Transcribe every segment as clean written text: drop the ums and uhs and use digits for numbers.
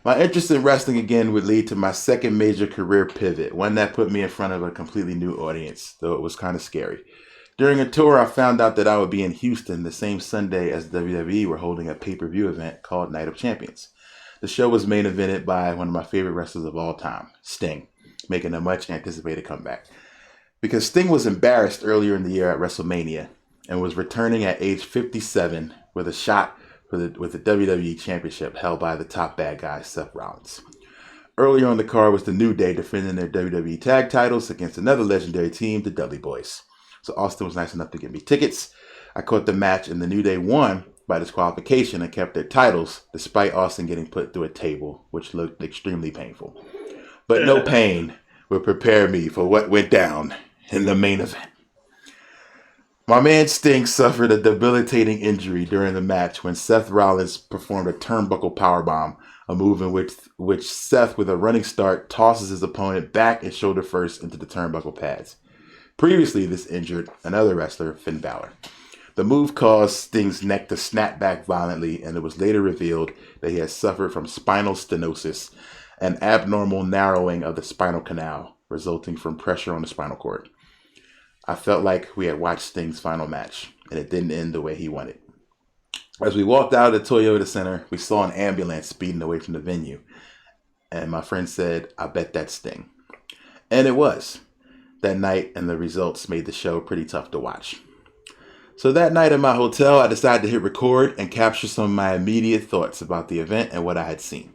My interest in wrestling again would lead to my second major career pivot, one that put me in front of a completely new audience, though it was kind of scary. During a tour, I found out that I would be in Houston the same Sunday as WWE were holding a pay-per-view event called Night of Champions. The show was main evented by one of my favorite wrestlers of all time, Sting, making a much anticipated comeback. Because Sting was embarrassed earlier in the year at WrestleMania and was returning at age 57 with a shot with the WWE Championship held by the top bad guy, Seth Rollins. Earlier on the card was the New Day defending their WWE tag titles against another legendary team, the Dudley Boys. So Austin was nice enough to give me tickets. I caught the match and the New Day won by disqualification and kept their titles despite Austin getting put through a table, which looked extremely painful. But no pain would prepare me for what went down in the main event. My man Sting suffered a debilitating injury during the match when Seth Rollins performed a turnbuckle powerbomb, a move in which Seth, with a running start, tosses his opponent back and shoulder first into the turnbuckle pads. Previously, this injured another wrestler, Finn Balor. The move caused Sting's neck to snap back violently, and it was later revealed that he had suffered from spinal stenosis, an abnormal narrowing of the spinal canal resulting from pressure on the spinal cord. I felt like we had watched Sting's final match, and it didn't end the way he wanted. As we walked out of the Toyota Center, we saw an ambulance speeding away from the venue, and my friend said, "I bet that's Sting." And it was. That night, and the results made the show pretty tough to watch. So that night at my hotel, I decided to hit record and capture some of my immediate thoughts about the event and what I had seen.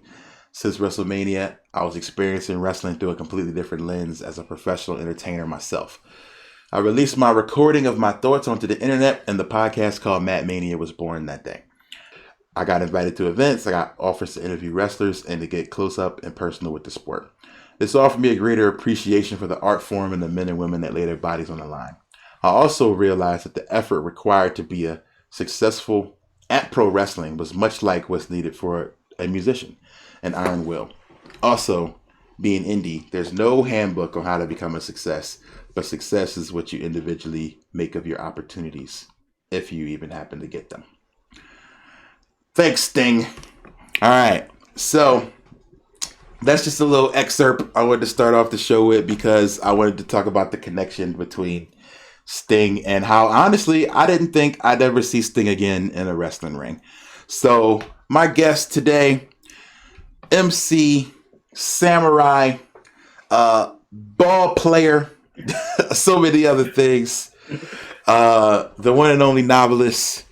Since WrestleMania, I was experiencing wrestling through a completely different lens as a professional entertainer myself. I released my recording of my thoughts onto the internet, and the podcast called Mania was born that day. I got invited to events, I got offers to interview wrestlers, and to get close up and personal with the sport. This offered me a greater appreciation for the art form and the men and women that lay their bodies on the line. I also realized that the effort required to be a successful at pro wrestling was much like what's needed for a musician, an iron will. Also, being indie, there's no handbook on how to become a success, but success is what you individually make of your opportunities, if you even happen to get them. Thanks, Sting. All right, so that's just a little excerpt I wanted to start off the show with because I wanted to talk about the connection between Sting and how, honestly, I didn't think I'd ever see Sting again in a wrestling ring. So my guest today, MC, samurai, ball player, so many other things. The one and only Noveliss.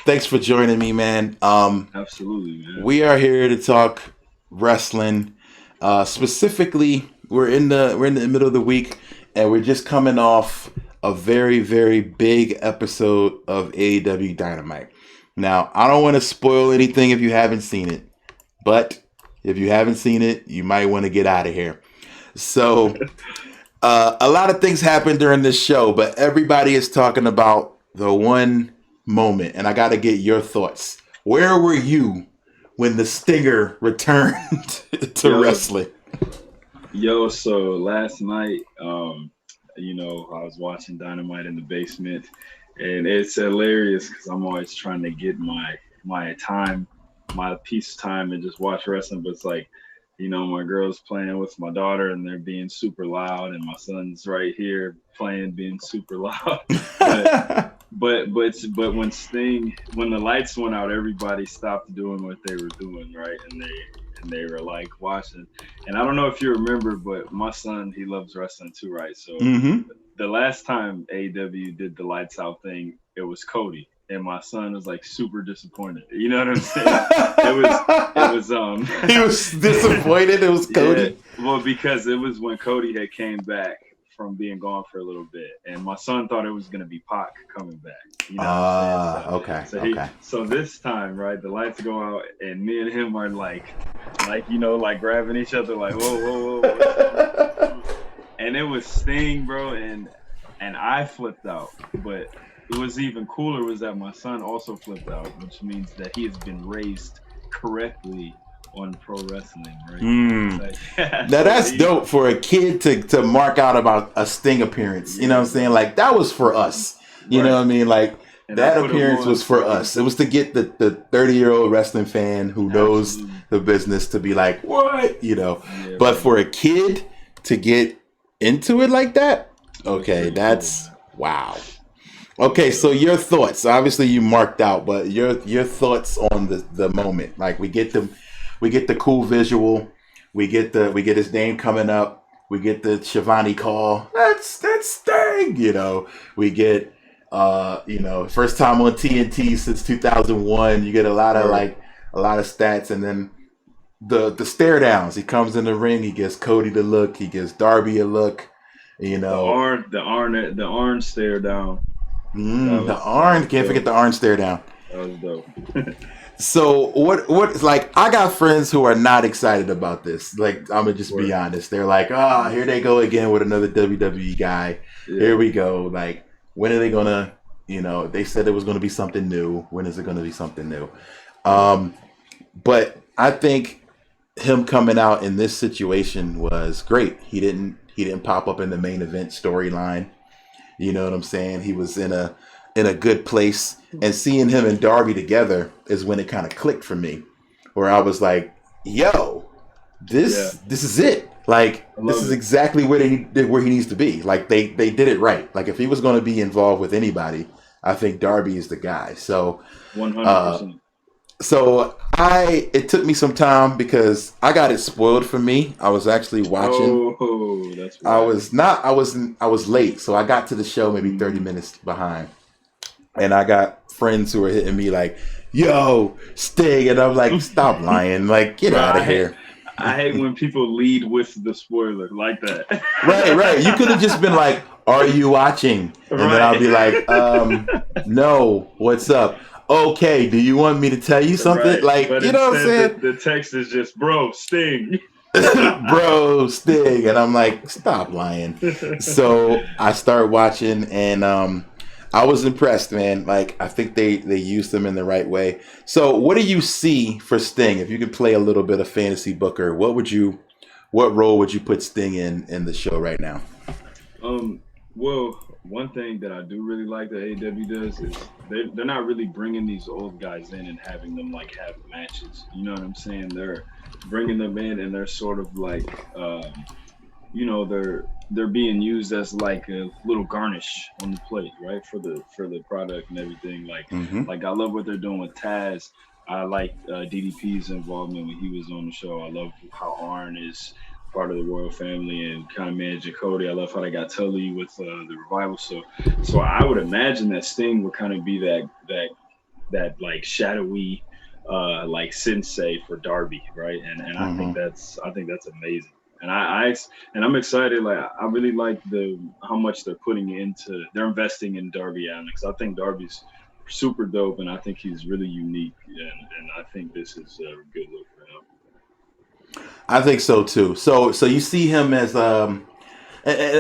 Thanks for joining me, man. Absolutely, man. We are here to talk wrestling. Specifically, we're in the middle of the week, and we're just coming off a very, very big episode of AEW Dynamite. Now, I don't want to spoil anything if you haven't seen it, but if you haven't seen it, you might want to get out of here. So, a lot of things happened during this show, but everybody is talking about the one moment, and I got to get your thoughts. Where were you when the Stinger returned to wrestling? So last night, I was watching Dynamite in the basement, and it's hilarious because I'm always trying to get my piece of time and just watch wrestling, but it's like, my girl's playing with my daughter and they're being super loud, and my son's right here playing, being super loud. But when the lights went out, everybody stopped doing what they were doing, right? And they were like watching. And I don't know if you remember, but my son, he loves wrestling too, right? So the last time AEW did the lights out thing, it was Cody. And my son was like super disappointed. You know what I'm saying? It was He was disappointed it was Cody? Yeah, well, because it was when Cody had came back from being gone for a little bit, and my son thought it was going to be Pac coming back. You know what I'm saying? Okay. So this time, right, the lights go out, and me and him are like grabbing each other, like whoa. And it was Sting, bro, and I flipped out. But it was even cooler was that my son also flipped out, which means that he has been raised correctly on pro wrestling, right? Now that's dope for a kid to mark out about a Sting appearance. You know what I'm saying? Like, that was for us. You know what I mean? Like, And I That put him appearance on was for so us. It was to get the 30-year-old wrestling fan who knows absolutely. the business to be like, what? Yeah, But man. for a kid to get into it like that, It was okay, pretty that's cool, wow. man. Okay, so your thoughts. Obviously, you marked out, but your thoughts on the moment. Like we get the cool visual. We get his name coming up. We get the Shivani call. That's Sting. We get first time on TNT since 2001. You get a lot of Right. stats, and then the stare downs. He comes in the ring. He gives Cody the look. He gives Darby a look. You know, The orange stare down. That the was orange. Can't forget dope. the orange stare down. That was dope. So what like I got friends who are not excited about this. Like I'm gonna just be Word. honest. They're like, here they go again with another WWE guy. Here Yeah. we go. Like when are they gonna they said it was gonna be something new. When is it gonna be something new? Yeah. But I think him coming out in this situation was great. He didn't pop up in the main event storyline. You know what I'm saying? He was in a good place, and seeing him and Darby together is when it kind of clicked for me, where I was like, "Yo, Yeah. this is it. Like I this love is it. exactly where he needs to be. Like they did it right. Like if he was going to be involved with anybody, I think Darby is the guy. So, uh, 100%. it took me some time because I got it spoiled for me. I was actually watching. Oh, that's I why. was not. I was late, so I got to the show maybe 30 Mhm. minutes behind, and I got friends who were hitting me like, "Yo, Sting," and I'm like, "Stop lying! Like, get Bro, out of here!" I hate when people lead with the spoiler like that. Right. You could have just been like, "Are you watching?" And then I'll Right. be like, "No, what's up? Okay, do you want me to tell you something?" Right. Like, But you know what I'm instead, saying? the text is just, bro, Sting. Bro, Sting. And I'm like, stop lying. So I start watching, and I was impressed, man. Like I think they used them in the right way. So what do you see for Sting? If you could play a little bit of fantasy booker, what role would you put Sting in the show right now? Um, well, one thing that I do really like that AEW does is they're not really bringing these old guys in and having them like have matches. You know what I'm saying? They're bringing them in and they're sort of like, they're being used as like a little garnish on the plate, right? For the product and everything. Mm-hmm. Like I love what they're doing with Taz. I like DDP's involvement when he was on the show. I love how Arn is part of the royal family and kind of managing Cody. I love how they got Tully with the revival. So I would imagine that Sting would kind of be that like shadowy like sensei for Darby, right? And Mm-hmm. I think that's amazing. And and I'm excited. Like I really like the how much they're investing in Darby Allin because I think Darby's super dope and I think he's really unique and I think this is a good look for him. I think so too. So you see him as and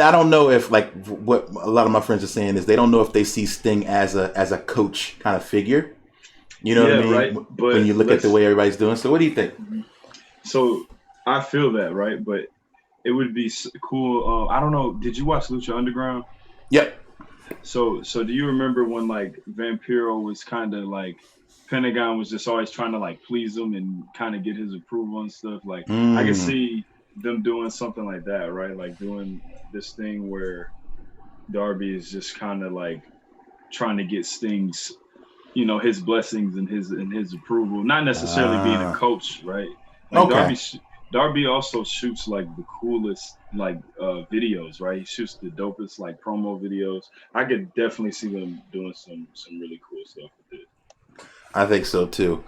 I don't know if like what a lot of my friends are saying is they don't know if they see Sting as a coach kind of figure. You know what I Yeah, mean? right. When But you look at the let's way everybody's doing. So what do you think? so I feel that right, but it would be cool. I don't know. Did you watch Lucha Underground? Yep. So do you remember when like Vampiro was kind of like Pentagon was just always trying to like please him and kind of get his approval and stuff? Like I could Mm. see them doing something like that, right? Like doing this thing where Darby is just kind of like trying to get Sting's, his blessings and his approval, not necessarily being a Ah. coach, right? Like Okay. Darby also shoots like the coolest like videos, right? He shoots the dopest like promo videos. I could definitely see them doing some really cool stuff with it. I think so too.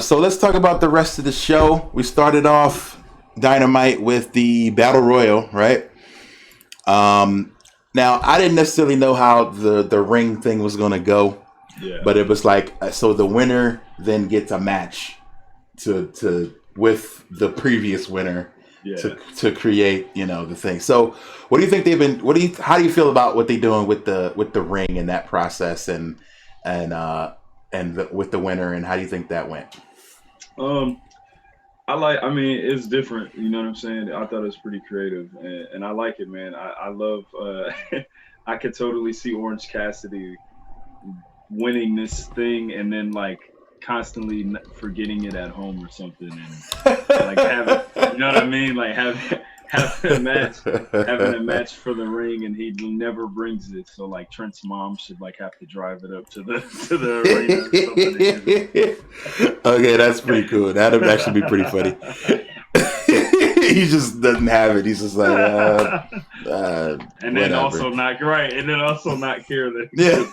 So let's talk about the rest of the show. We started off Dynamite with the Battle Royal, right? Um, Now I didn't necessarily know how the ring thing was gonna go, Yeah, but it was like so the winner then gets a match to with the previous winner yeah. to create the thing. So what do you think they've been? How do you feel about what they're doing with the ring and that process and with the winner, and how do you think that went? Um, I mean, it's different. You know what I'm saying? I thought it was pretty creative, and I like it, man. I love. I could totally see Orange Cassidy winning this thing and then like constantly forgetting it at home or something, and like having, you know what I mean, like having a match for the ring, and he never brings it. So like Trent's mom should like have to drive it up to the arena or something. Okay, that's pretty cool. That'd actually be pretty funny. He just doesn't have it. He's just like, and then also not right, and then also not care that. Yeah.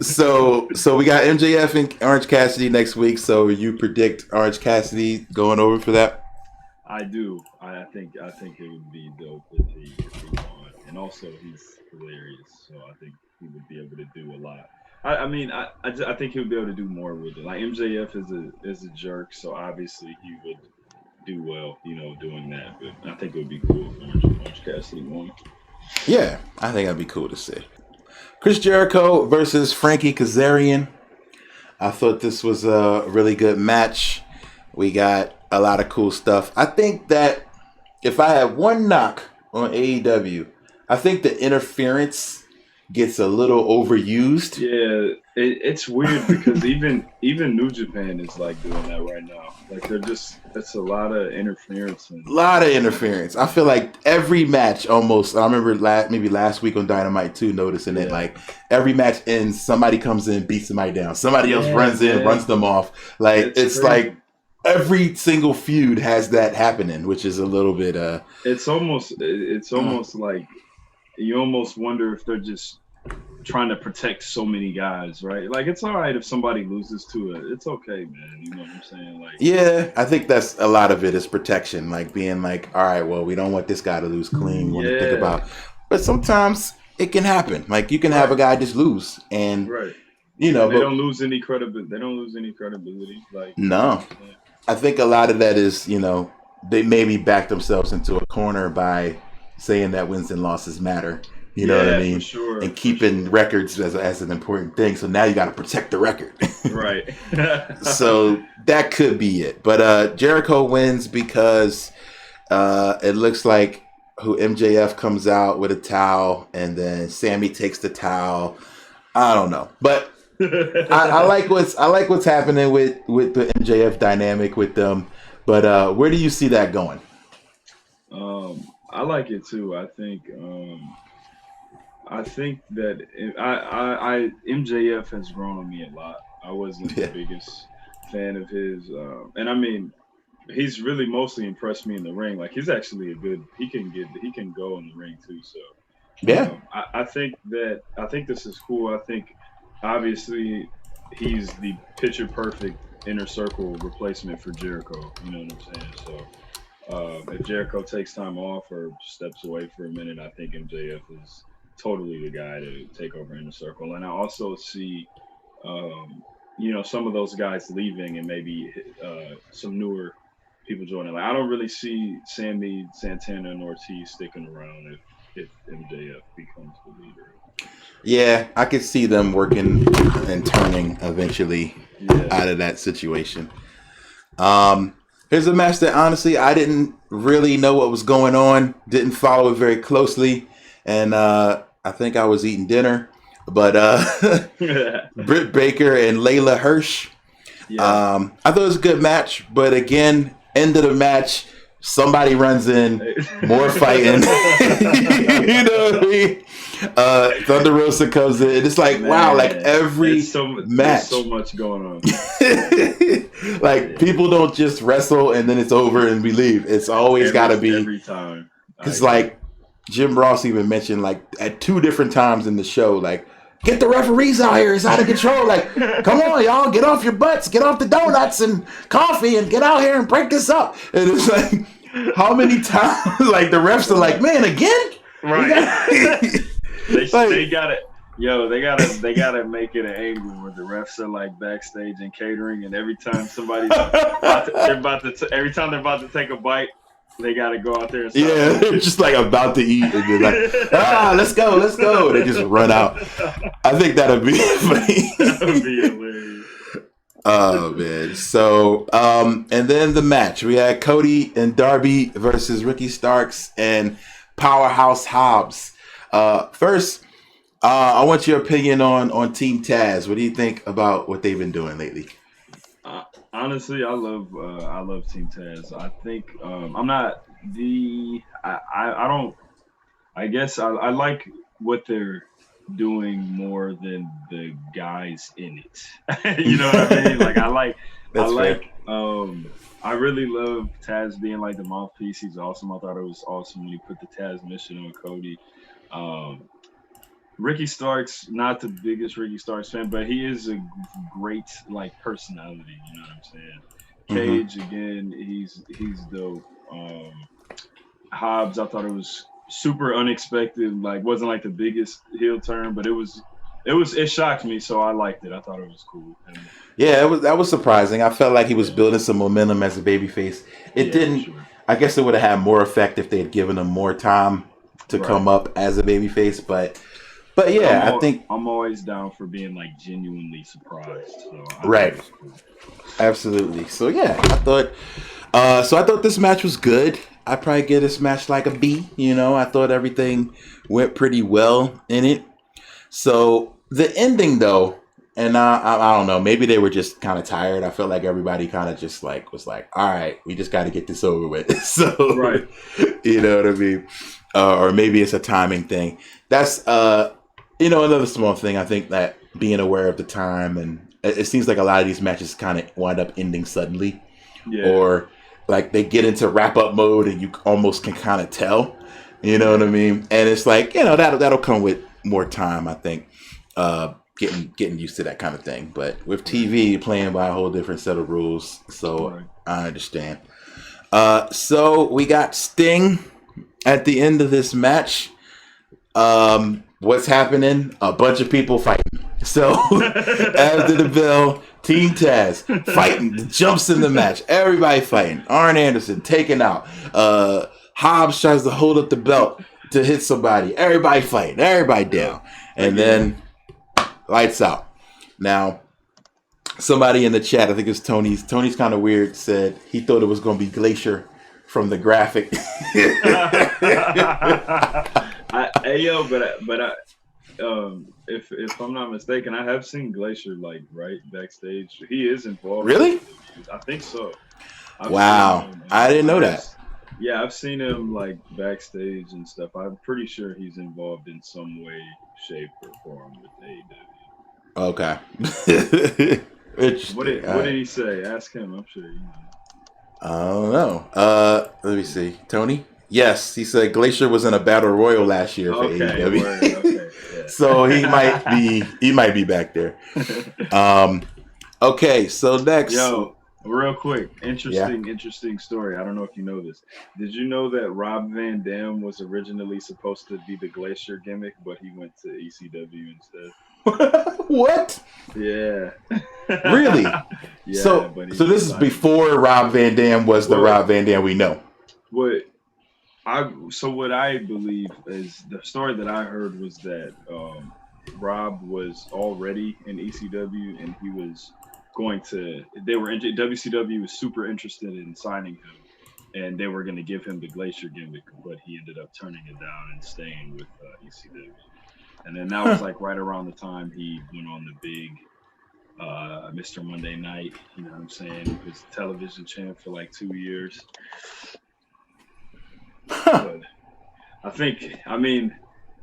So we got MJF and Orange Cassidy next week. So you predict Orange Cassidy going over for that? I do. I think it would be dope if he won, and also he's hilarious. So I think he would be able to do a lot. I mean, I think he would be able to do more with it. Like MJF is a jerk, so obviously he would do well, doing that. But I think it would be cool if Orange Cassidy won. Yeah, I think that'd be cool to see. Chris Jericho versus Frankie Kazarian. I thought this was a really good match. We got a lot of cool stuff. I think that if I had one knock on AEW, I think the interference gets a little overused. Yeah, it's weird because even New Japan is like doing that right now. Like it's a lot of interference. A lot of interference. I feel like every match almost. I remember maybe last week on Dynamite too, noticing it. Like every match ends, somebody comes in, beats somebody down. Somebody else runs in, runs them off. Like it's like every single feud has that happening, which is a little bit. It's almost like you almost wonder if they're just trying to protect so many guys, right? Like it's all right if somebody loses to it. It's okay, man. You know what I'm saying? Like, yeah, I think that's a lot of it is protection. Like being like, all right, well, we don't want this guy to lose clean. We want to think about, but sometimes it can happen. Like you can have a guy just lose, and they don't lose any credibility. They don't lose any credibility. Like no, I think a lot of that is they maybe back themselves into a corner by saying that wins and losses matter. You know what I mean? For sure, and keeping records as an important thing. So now you got to protect the record. Right. So that could be it. But Jericho wins because it looks like MJF comes out with a towel and then Sammy takes the towel. I don't know. But I like what's happening with the MJF dynamic with them. But where do you see that going? I like it too. I think that MJF has grown on me a lot. I wasn't the biggest fan of his, and I mean, he's really mostly impressed me in the ring. Like he's actually he can go in the ring too. So I think this is cool. I think obviously he's the picture perfect inner circle replacement for Jericho. You know what I'm saying? So if Jericho takes time off or steps away for a minute, I think MJF is totally the guy to take over Inner Circle. And I also see, some of those guys leaving and maybe some newer people joining. Like I don't really see Sammy, Santana, and Ortiz sticking around if MJF becomes the leader. Yeah, I could see them working and turning eventually out of that situation. Here's a match that honestly I didn't really know what was going on, didn't follow it very closely. And I think I was eating dinner, but Britt Baker and Layla Hirsch. I thought it was a good match, but again, end of the match, somebody runs in, more fighting. You know what I mean? Thunder Rosa comes in. It's like, wow, like every match. There's so much going on. Like people don't just wrestle and then it's over and we leave. It's always got to be. Every time. It's like, Jim Ross even mentioned like at 2 different times in the show, like, get the referees out here, it's out of control. Like, come on, y'all, get off your butts, get off the donuts and coffee and get out here and break this up. And it's like, how many times, like the refs are like, man, again? Right. They got it. Yo, they gotta make it an angle where the refs are like backstage and catering, and every time somebody's every time they're about to take a bite, they gotta go out there and start. Yeah, they're just like about to eat and they're like, let's go. They just run out. I think that'd be funny. That would be hilarious. Oh man. So and then the match. We had Cody and Darby versus Ricky Starks and Powerhouse Hobbs. First, I want your opinion on Team Taz. What do you think about what they've been doing lately? Honestly, I love Team Taz. I think I'm not the I don't I guess I like what they're doing more than the guys in it. You know what I mean? Like I That's fair. like I really love Taz being like the mouthpiece. He's awesome. I thought it was awesome when he put the Taz mission on Cody. Um Ricky Starks, not the biggest Ricky Starks fan, but he is a great like personality. You know what I'm saying? Hmm. Cage again, he's dope. Hobbs, I thought it was super unexpected. Like wasn't like the biggest heel turn, but it shocked me, so I liked it. I thought it was cool. And Yeah, that was surprising. I felt like he was yeah, building some momentum as a babyface. It yeah, for didn't. sure. I guess it would have had more effect if they had given him more time to Right. come up as a babyface. But But yeah, I think I'm always down for being like genuinely surprised. So I thought it right, was cool. absolutely. So yeah, I thought. So I thought this match was good. I probably give this match like a B. I thought everything went pretty well in it. So the ending though, and I don't know, maybe they were just kind of tired. I felt like everybody kind of just like was like, all right, we just got to get this over with. So Right. you know what I mean, or maybe it's a timing thing. That's another small thing. I think that being aware of the time, and it seems like a lot of these matches kind of wind up ending suddenly, Yeah. or like they get into wrap up mode and you almost can kind of tell. You know what I Yeah. mean? And it's like that'll come with more time. I think getting used to that kind of thing. But with Right. TV, you're playing by a whole different set of rules, so Right. I understand. So we got Sting at the end of this match. What's happening? A bunch of people fighting. So after the bell, Team Taz fighting, jumps in the match. Everybody fighting. Arn Anderson taken out. Hobbs tries to hold up the belt to hit somebody. Everybody fighting. Everybody Yep. down. And Again. then lights out. Now, somebody in the chat, I think it's Tony's kind of weird, said he thought it was going to be Glacier from the graphic. If I'm not mistaken, I have seen Glacier like right backstage. He is involved in Really? ECW. I think so. I've seen Wow. him. I didn't know that. Yeah, I've seen him like backstage and stuff. I'm pretty sure he's involved in some way, shape, or form with AEW. Okay. What Interesting. did All what right. did he say? Ask him. I'm sure you know. I don't know. Let me see. Tony? Yes, he said Glacier was in a battle royal last year for Okay, word. AEW. Okay, So yeah. he might be back there. Um okay, so next. Yo, real quick, Yeah. interesting story. I don't know if you know this. Did you know that Rob Van Dam was originally supposed to be the Glacier gimmick, but he went to ECW instead? What? Yeah. Really? Yeah, So but he so this is decided. before Rob Van Dam was the Well, Rob Van Dam we know. what what I believe is the story that I heard was that Rob was already in ECW and he was going to. WCW was super interested in signing him, and they were going to give him the Glacier gimmick, but he ended up turning it down and staying with ECW. And then that was Huh. like right around the time he went on the big Mr. Monday Night. You know what I'm saying? He was television champ for like 2 years. Huh. But I mean,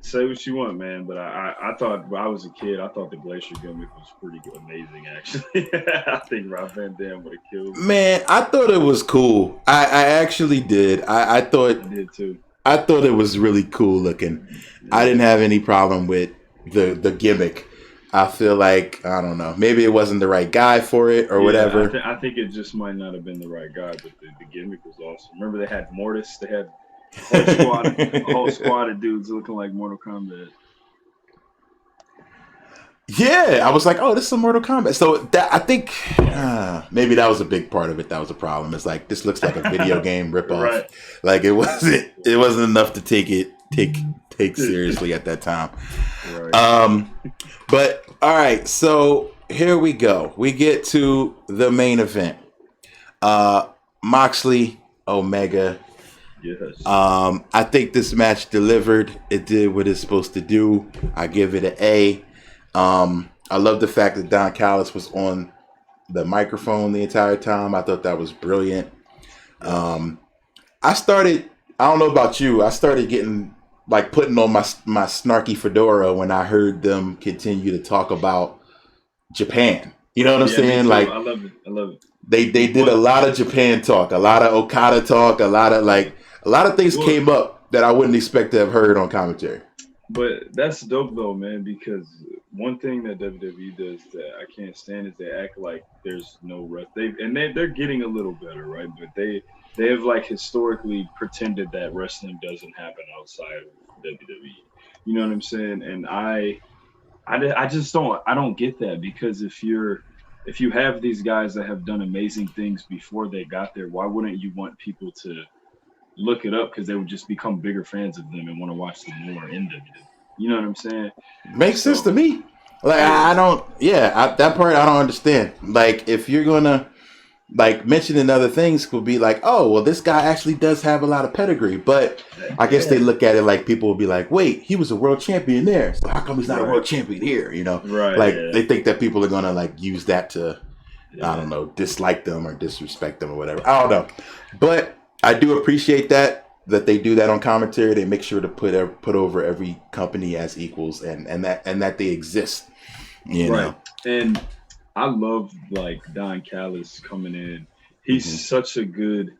say what you want, man. But I thought when I was a kid, I thought the Glacier gimmick was pretty good, amazing, actually. I think Rob Van Dam would have killed it. Man, I thought it was cool. I actually did. I did too. I thought it was really cool looking. I Yeah. didn't have any problem with the gimmick. I feel like I don't know. Maybe it wasn't the right guy for it or Yeah, whatever. I think it just might not have been the right guy, but the gimmick was awesome. Remember they had Mortis, they had a whole squad of dudes looking like Mortal Kombat. Yeah, I was like, oh, this is a Mortal Kombat. So that I think maybe that was a big part of it. That was a problem. It's like this looks like a video game ripoff. Right. Like it wasn't enough to take seriously at that time. Right. But all right, so here we go. We get to the main event. Moxley, Omega. Yes. I think this match delivered. It did what it's supposed to do. I give it an A. I love the fact that Don Callis was on the microphone the entire time. I thought that was brilliant. Yes. I started. I don't know about you. I started getting like putting on my snarky fedora when I heard them continue to talk about Japan. You know what I'm Yeah, me saying? too. Like I love it. I love it. they did a What? lot of Japan talk, a lot of Okada talk, a lot of things What? came up that I wouldn't expect to have heard on commentary. But that's dope though, man. Because one thing that WWE does that I can't stand is they act like there's no rest. They're getting a little better, right? But they have like historically pretended that wrestling doesn't happen outside of WWE. You know what I'm saying? And I just don't get that because if you have these guys that have done amazing things before they got there, why wouldn't you want people to look it up because they would just become bigger fans of them and want to watch them more in WWE. You know what I'm saying? Makes sense So to me. Like yeah, I don't, yeah, that part I don't understand. Like if you're gonna like mentioning other things could be like, oh, well, this guy actually does have a lot of pedigree. But I guess they yeah, look at it like people will be like, wait, he was a world champion there. So how come he's not a right, world champion here? You know, right, like yeah, they think that people are going to like use that to, I yeah, don't know, dislike them or disrespect them or whatever. I don't know. But I do appreciate that they do that on commentary. They make sure to put over every company as equals and that they exist, you right. know. And I love like Don Callis coming in. He's Hmm. such a good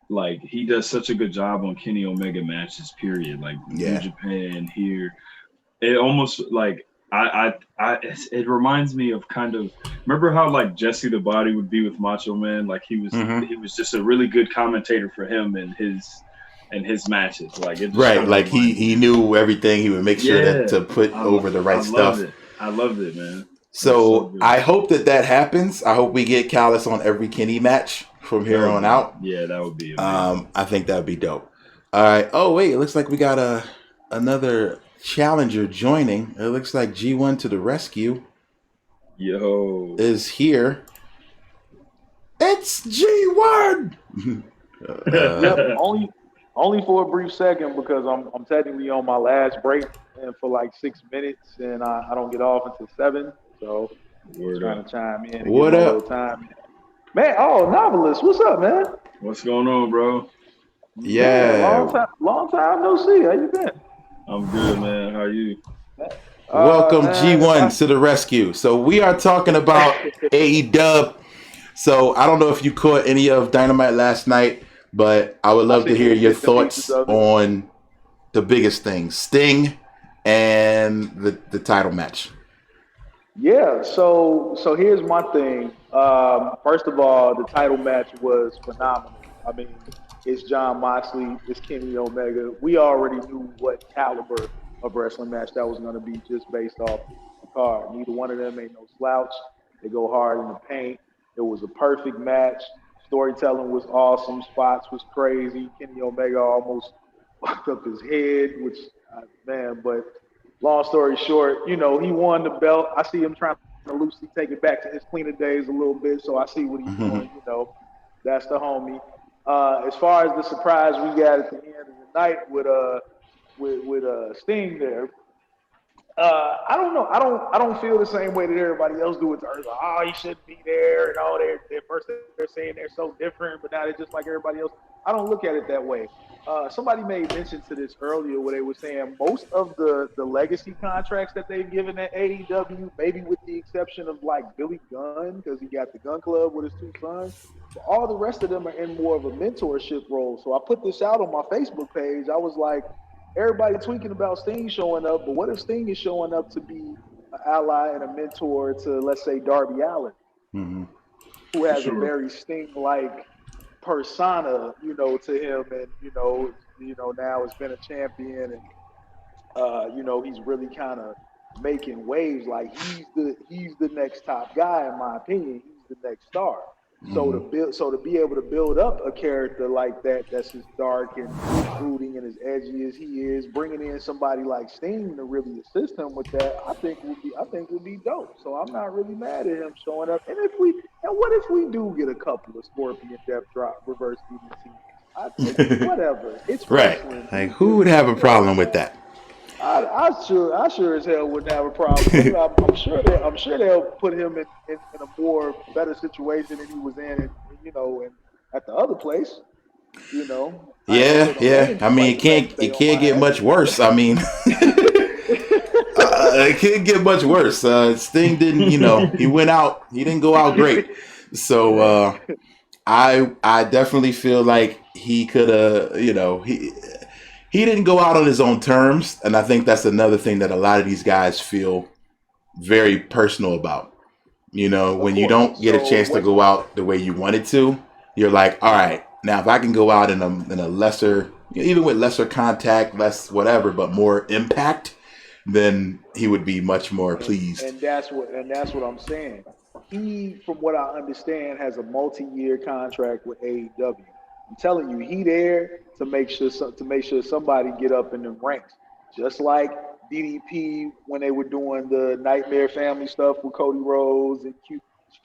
like he does such a good job on Kenny Omega matches. Period. Like New Yeah. Japan here, it almost like it reminds me of kind of remember how like Jesse the Body would be with Macho Man, like Hmm. he was just a really good commentator for him and his matches, like it just Right, kind of like he reminds me he of that. knew everything. He would make sure that Yeah, to put over the I right love stuff. it. I loved it, man. It was so So good. I hope that happens. I hope we get Callis on every Kenny match from That here would on be out. yeah, that would be amazing. I think that'd be dope. All right. Oh wait, it looks like we got another challenger joining. It looks like G1 to the rescue Yo, is here. It's G1. Yep, only for a brief second because I'm technically on my last break and for like 6 minutes and I don't get off until 7. So just word trying up. to chime in and get What my little up? time in. Man, oh Novelist, what's up, man? What's going on, bro? Man, Yeah. long time no see. How you been? I'm good, man. How you? Welcome Man, if G1 to the rescue. So we are talking about AEW. So I don't know if you caught any of Dynamite last night, but I would I love to seen hear your bits and pieces thoughts of it. on the biggest things, Sting and the title match. Yeah, so here's my thing. First of all, the title match was phenomenal. I mean, it's John Moxley, it's Kenny Omega. We already knew what caliber of wrestling match that was going to be just based off the card. Neither one of them ain't no slouch. They go hard in the paint. It was a perfect match. Storytelling was awesome. Spots was crazy. Kenny Omega almost fucked up his head, which man, but long story short, he won the belt. I see him trying to loosely take it back to his cleaner days a little bit, so I see what he's doing. That's the homie. As far as the surprise we got at the end of the night with Sting there, I don't know. I don't feel the same way that everybody else do with Earth. Oh, he shouldn't be there. And all they're first they're saying they're so different, but now they're just like everybody else. I don't look at it that way. Somebody made mention to this earlier where they were saying most of the legacy contracts that they've given at AEW, maybe with the exception of like Billy Gunn, because he got the Gun Club with his two sons, but all the rest of them are in more of a mentorship role. So I put this out on my Facebook page. I was like, everybody tweaking about Sting showing up, but what if Sting is showing up to be an ally and a mentor to, let's say, Darby Allin, Hmm. who For has a sure. very Sting-like persona, to him, and now has been a champion, and he's really kind of making waves. Like he's the next top guy, in my opinion. He's the next star. Hmm. So to be able to build up a character like that, that's as dark and brooding and as edgy as he is, bringing in somebody like Sting to really assist him with that, I think would be dope. So I'm not really mad at him showing up. And what if we do get a couple of Scorpion Death Drop reverse DDTs? Whatever. It's Right. wrestling. Like, who would have a problem with that? I sure as hell wouldn't have a problem with it. I'm sure they'll put him in a more better situation than he was in, and at the other place. I ain't gonna Yeah, say no yeah. names. I mean, it can't get much worse. I mean, it can't get much worse. Sting didn't, he went out. He didn't go out great. So I definitely feel like he could have, he didn't go out on his own terms, and I think that's another thing that a lot of these guys feel very personal about. When you don't get a chance to go out the way you wanted to, you're like, all right, now if I can go out in a lesser, even with lesser contact, less whatever, but more impact, then he would be much more pleased. And that's what I'm saying. He, from what I understand, has a multi-year contract with AEW. I'm telling you, he there to make sure somebody get up in the ranks, just like DDP when they were doing the Nightmare Family stuff with Cody Rhodes and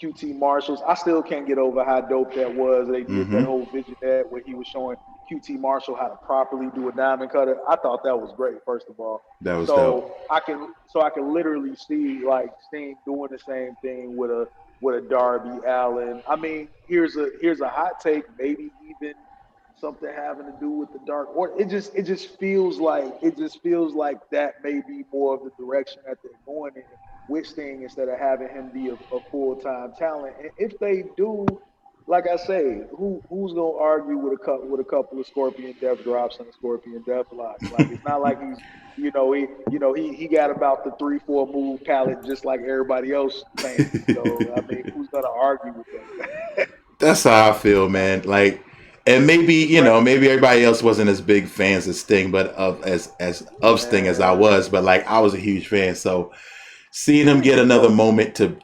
QT Marshalls. I still can't get over how dope that was. They did that whole vignette where he was showing QT Marshall how to properly do a diamond cutter. I thought that was great. First of all, that was dope. I can literally see like Sting doing the same thing with a Darby Allin. I mean, here's a hot take, maybe even something having to do with the Dark Order. It just feels like that may be more of the direction that they're going in with Sting instead of having him be a full-time talent. And if they do, like I say, who's gonna argue with a couple of Scorpion Death drops and a Scorpion Death locks? Like it's not like he's he got about the 3-4 move palette just like everybody else thinks. So I mean, who's gonna argue with that? That's how I feel, man. Like, and maybe maybe everybody else wasn't as big fans of Sting, but of Sting as I was. But like, I was a huge fan, so seeing him get another moment to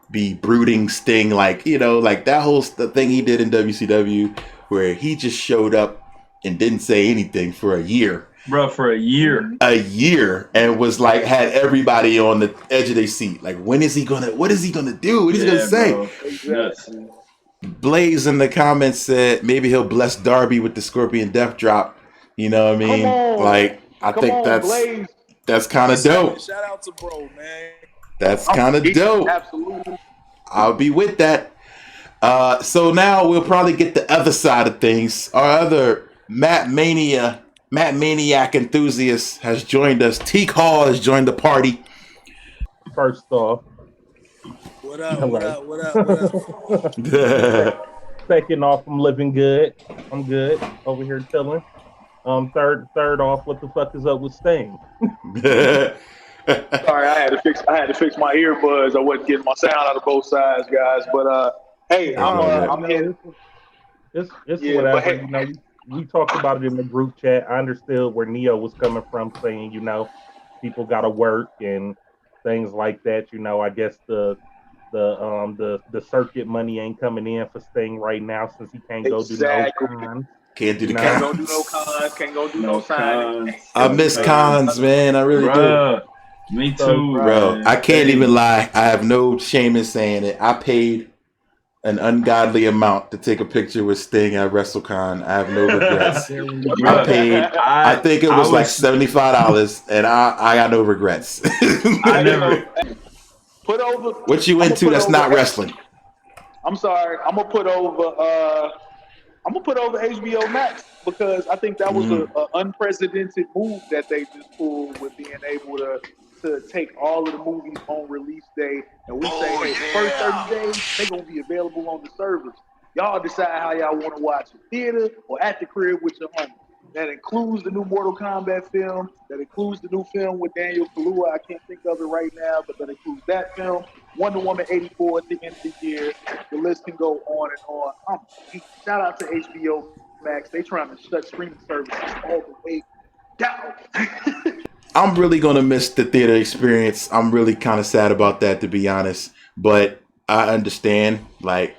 be brooding Sting, like like that whole thing he did in WCW, where he just showed up and didn't say anything for a year. Bro, for a year, and was like had everybody on the edge of their seat. Like, what is he gonna do? What is he gonna say? Exactly. Blaze in the comments said maybe he'll bless Darby with the Scorpion Death Drop. You know what I mean? Like, I think that's kind of dope. Shout out to bro, man. That's kind of dope. Absolutely. I'll be with that. So now we'll probably get the other side of things. Our other Matt Maniac enthusiast has joined us. Teak Hall has joined the party. First off, what up? Second off, I'm living good. I'm good over here chilling. Third off, what the fuck is up with Sting? Sorry, I had to fix my earbuds. I wasn't getting my sound out of both sides, guys. But hey, I'm here. It's whatever. We talked about it in the group chat. I understood where Neo was coming from, saying people got to work and things like that. I guess the circuit money ain't coming in for Sting right now since he can't go do no cons. Can't do the Can't go cons. do no cons. Can't go do no signs. I miss cons, man. I really do. Me too, bro. I can't even lie. I have no shame in saying it. I paid an ungodly amount to take a picture with Sting at WrestleCon. I have no regrets. I paid. I think it was like $75, and I got no regrets. I never put over. What you into? That's not wrestling. I'm sorry. I'm gonna put over HBO Max because I think that was an unprecedented move that they just pulled with being able to take all of the movies on release day, and we say, hey, the first 30 days, they're going to be available on the servers. Y'all decide how y'all want to watch it, theater or at the crib with your homies. That includes the new Mortal Kombat film. That includes the new film with Daniel Kaluuya. I can't think of it right now, but that includes that film. Wonder Woman 84 at the end of the year. The list can go on and on. Shout out to HBO Max. They trying to shut streaming services all the way down. I'm really going to miss the theater experience. I'm really kind of sad about that, to be honest. But I understand. Like,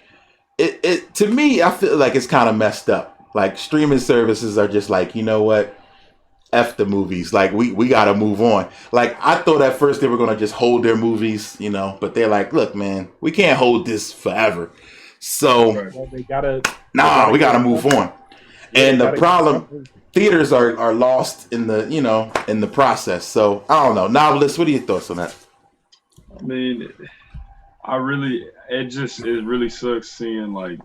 it to me, I feel like it's kind of messed up. Like, streaming services are just like, you know what? F the movies. Like, we got to move on. Like, I thought at first they were going to just hold their movies, but they're like, look, man, we can't hold this forever. So, we got to we got to move on. And the problem, theaters are lost in the process. So I don't know. Noveliss, what are your thoughts on that? I mean, it really sucks seeing like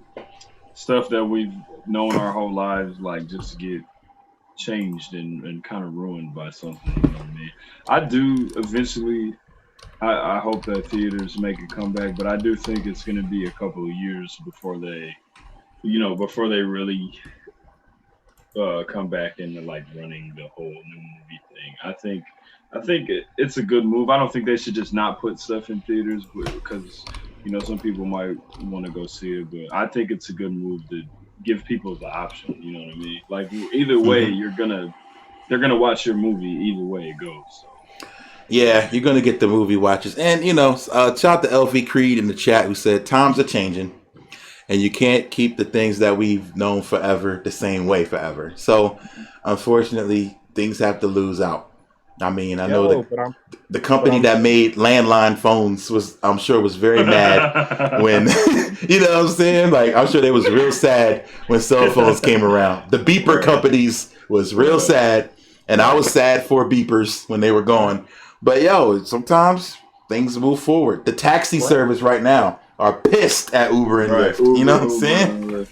stuff that we've known our whole lives like just get changed and kind of ruined by something. You know what I mean? I do eventually. I hope that theaters make a comeback, but I do think it's going to be a couple of years before they really come back into like running the whole new movie thing. I think it's a good move. I don't think they should just not put stuff in theaters because some people might want to go see it, but I think it's a good move to give people the option. You know what I mean? Like either way, they're gonna watch your movie either way it goes. So. Yeah, you're gonna get the movie watchers, and shout out to LV Creed in the chat who said times are changing, and you can't keep the things that we've known forever the same way forever. So, unfortunately, things have to lose out. I mean, I know the company that made landline phones was very mad when you know what I'm saying. Like, I'm sure they was real sad when cell phones came around. The beeper companies was real sad, and I was sad for beepers when they were gone. But sometimes things move forward. The taxi service right now are pissed at Uber and Lyft. You know what I'm saying?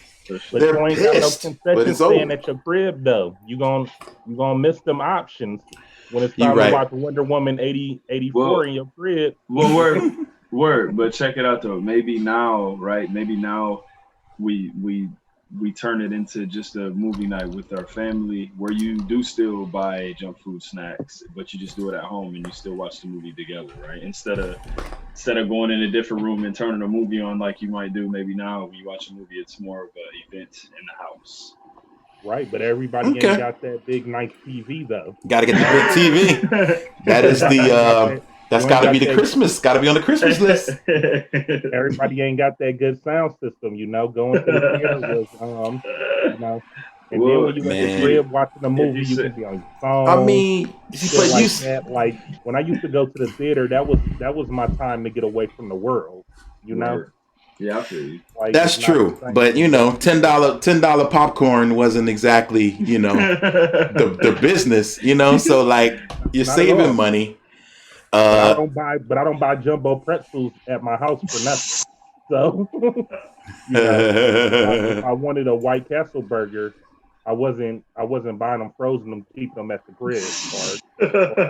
But they're you ain't pissed, got no concession stand at your crib though. You gonna miss them options when it's time to watch Wonder Woman 84 in your crib. Well, word. But check it out though. Maybe now, right? Maybe now we turn it into just a movie night with our family where you do still buy junk food snacks, but you just do it at home and you still watch the movie together, right? Instead of going in a different room and turning a movie on like you might do maybe now when you watch a movie, it's more of an event in the house. Right, but everybody ain't got that big nice TV though. Got to get the big TV. That is that's got to be the Christmas. Got to be on the Christmas list. Everybody ain't got that good sound system, going to the theater was, And then when you in the crib watching a movie, you can be on your phone. I mean, like when I used to go to the theater, that was my time to get away from the world. Yeah, I feel you. Like, that's true, but $10 popcorn wasn't exactly the business. So like you're saving money. I don't buy jumbo pretzels at my house for nothing. So if I wanted a White Castle burger, I wasn't buying them frozen and keeping them at the crib or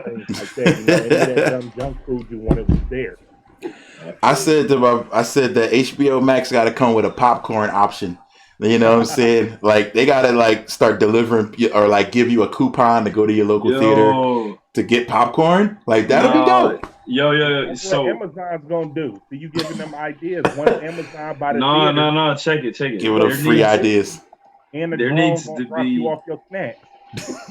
things like that. Any of that junk food you wanted was there. I said that HBO Max got to come with a popcorn option. You know what I'm saying? Like they got to start delivering or give you a coupon to go to your local theater to get popcorn. Like that'll be dope. That's what Amazon's gonna do. So you giving them ideas? Once Amazon by the theater, no, check it. Give them free ideas. And there needs to be you off your snacks.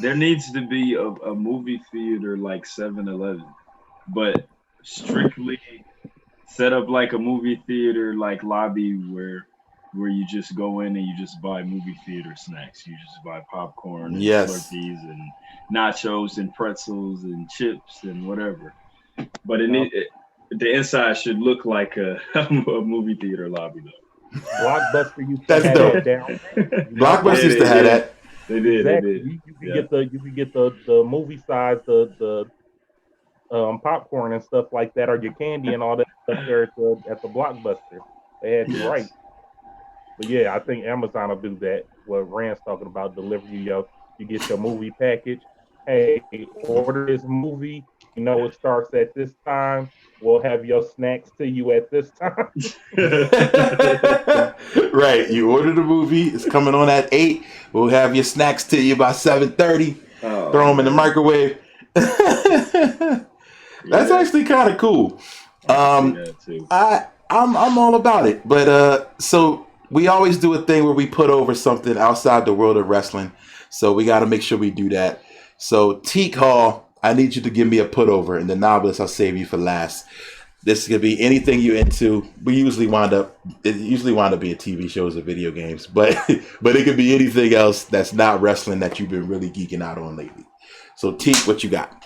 There needs to be a movie theater like 7-Eleven, but strictly set up like a movie theater lobby where you just go in and you just buy movie theater snacks. You just buy popcorn and Slurpees and nachos and pretzels and chips and whatever. But the inside should look like a movie theater lobby though. Blockbuster used to have that down. Blockbuster used to have that. They did. Exactly. You can get the movie size, the popcorn and stuff like that, or your candy and all that stuff there at the Blockbuster. They had you right. But yeah, I think Amazon will do that. What Rand's talking about, deliver you get your movie package. Hey, order this movie. It starts at this time. We'll have your snacks to you at this time. Right. You order the movie. It's coming on at 8. We'll have your snacks to you by 7:30. Throw them in the microwave. That's actually kind of cool. I'm all about it. But so we always do a thing where we put over something outside the world of wrestling. So we got to make sure we do that. So Teak Hall, I need you to give me a put over, and the Noveliss I'll save you for last. This could be anything you're into. It usually wind up being TV shows or video games, but it could be anything else that's not wrestling that you've been really geeking out on lately. So Teak, what you got?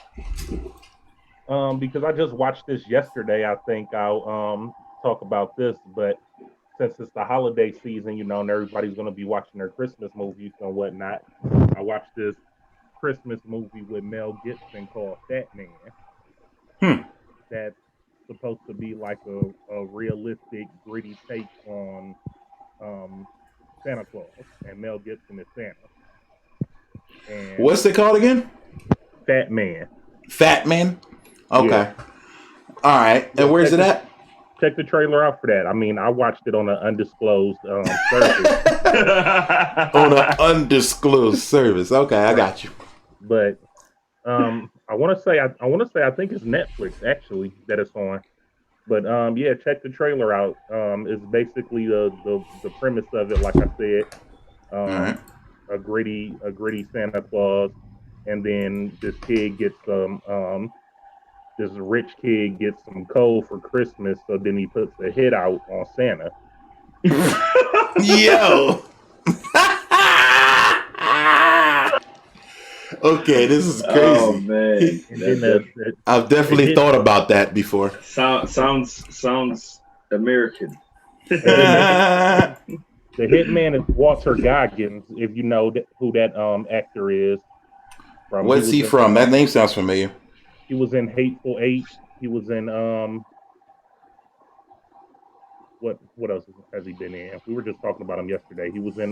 Because I just watched this yesterday, I think I'll talk about this. But since it's the holiday season, you know, and everybody's going to be watching their Christmas movies and whatnot, I watched this Christmas movie with Mel Gibson called Fatman. That's supposed to be like a realistic, gritty take on Santa Claus, and Mel Gibson is Santa. And what's it called again? Fatman. Fatman? Okay. Yeah. All right. And where's it at? Check the trailer out for that. I mean, I watched it on an undisclosed service. On an undisclosed service. Okay, I got you. But I want to say I think it's Netflix actually that it's on. But yeah, check the trailer out. It's basically the premise of it, like I said, right. a gritty Santa Claus, and then this kid gets this rich kid gets some coal for Christmas, so then he puts a hit out on Santa. Yo. Okay, this is crazy. Oh man, I've definitely thought about that before. Sounds American. The hitman is Walter Goggins, if you know who that actor is. What's he from? That name sounds familiar. He was in Hateful Eight. He was in what else has he been in? We were just talking about him yesterday. He was in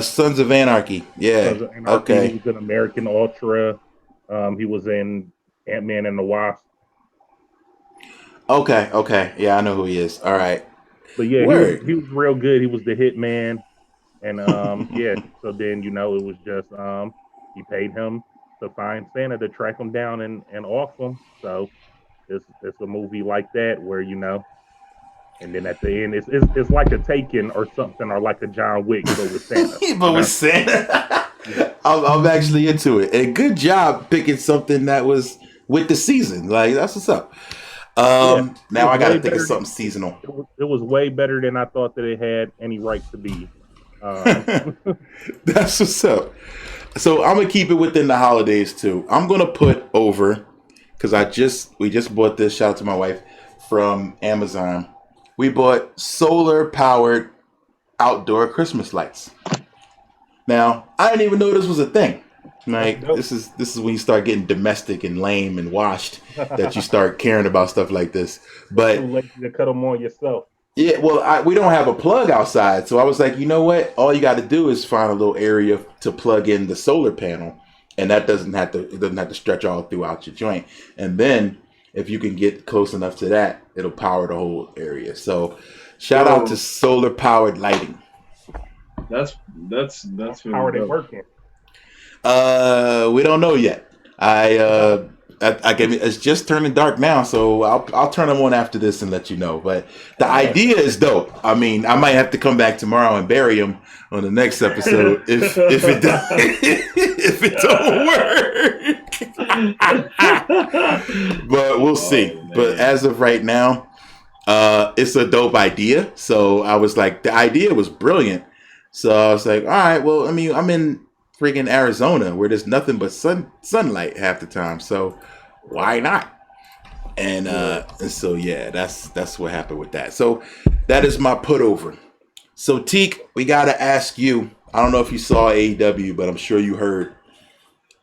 Sons of Anarchy. Yeah. Sons of Anarchy. Okay. He was in American Ultra. He was in Ant-Man and the Wasp. Okay. Yeah, I know who he is. All right. But yeah, he was real good. He was the hitman. And yeah, so then it was just he paid him to find Santa to track him down and off him. So it's a movie like that where and then at the end it's like a Taken or something, or like a John Wick but with Santa. But with Santa. I'm actually into it. And good job picking something that was with the season. Like, that's what's up. Now I got to think of something seasonal. It was way better than I thought that it had any right to be. That's what's up. So I'm gonna keep it within the holidays too. I'm gonna put over, because we just bought this. Shout out to my wife from Amazon. We bought solar powered outdoor Christmas lights. Now I didn't even know this was a thing. Like, this is when you start getting domestic and lame and washed that you start caring about stuff like this. But too lazy to cut them on yourself. Yeah, well, we don't have a plug outside, so I was like, you know what? All you got to do is find a little area to plug in the solar panel, and that doesn't have to stretch all throughout your joint. And then if you can get close enough to that, it'll power the whole area. So shout out to solar powered lighting. That's how are they working? We don't know yet. It's just turning dark now, so I'll turn them on after this and let you know. But the idea is dope. I mean, I might have to come back tomorrow and bury him on the next episode if it don't work. But we'll see. But as of right now, it's a dope idea. So I was like, the idea was brilliant. So I was like, all right, well, I mean, I'm in freaking Arizona where there's nothing but sunlight half the time, so why not? And so yeah, that's what happened with that. So that is my put over. So Teak, we gotta ask you, I don't know if you saw AEW, but I'm sure you heard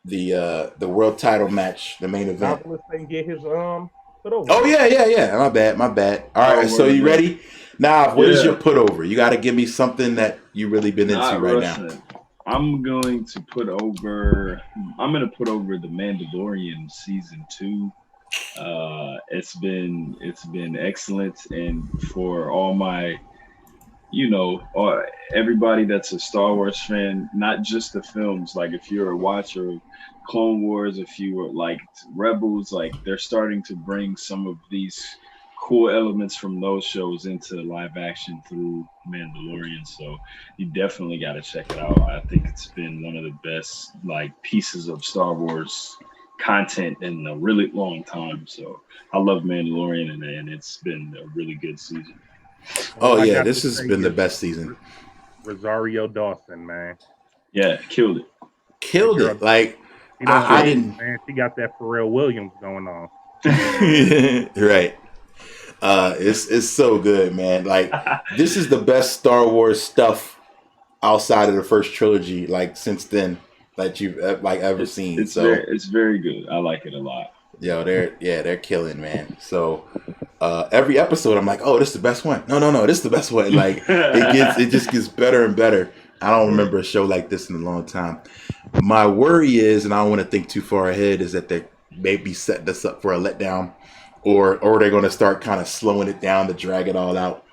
the world title match, the main event. Noveliss get his put over. Oh yeah. My bad. All right, so you ready? Now, what is your put over? You gotta give me something that you really been into right now. I'm going to put over the Mandalorian Season 2. It's been excellent, and for all my, everybody that's a Star Wars fan, not just the films. Like, if you're a watcher of Clone Wars, if you were like Rebels, like, they're starting to bring some of these cool elements from those shows into live action through Mandalorian, so you definitely got to check it out. I think it's been one of the best pieces of Star Wars content in a really long time. So I love Mandalorian, and it's been a really good season. Oh yeah, this has been the best season. Rosario Dawson, man. Yeah, killed it. Like, I didn't. Man, she got that Pharrell Williams going on. Right. It's so good, man. Like this is the best Star Wars stuff outside of the first trilogy, like since then that you've like ever seen. It's very good. I like it a lot. Yo, they're killing, man. So every episode, I'm like, oh, this is the best one. No, this is the best one. Like it just gets better and better. I don't remember a show like this in a long time. My worry is, and I don't want to think too far ahead, is that they maybe setting us up for a letdown, or they're going to start kind of slowing it down to drag it all out.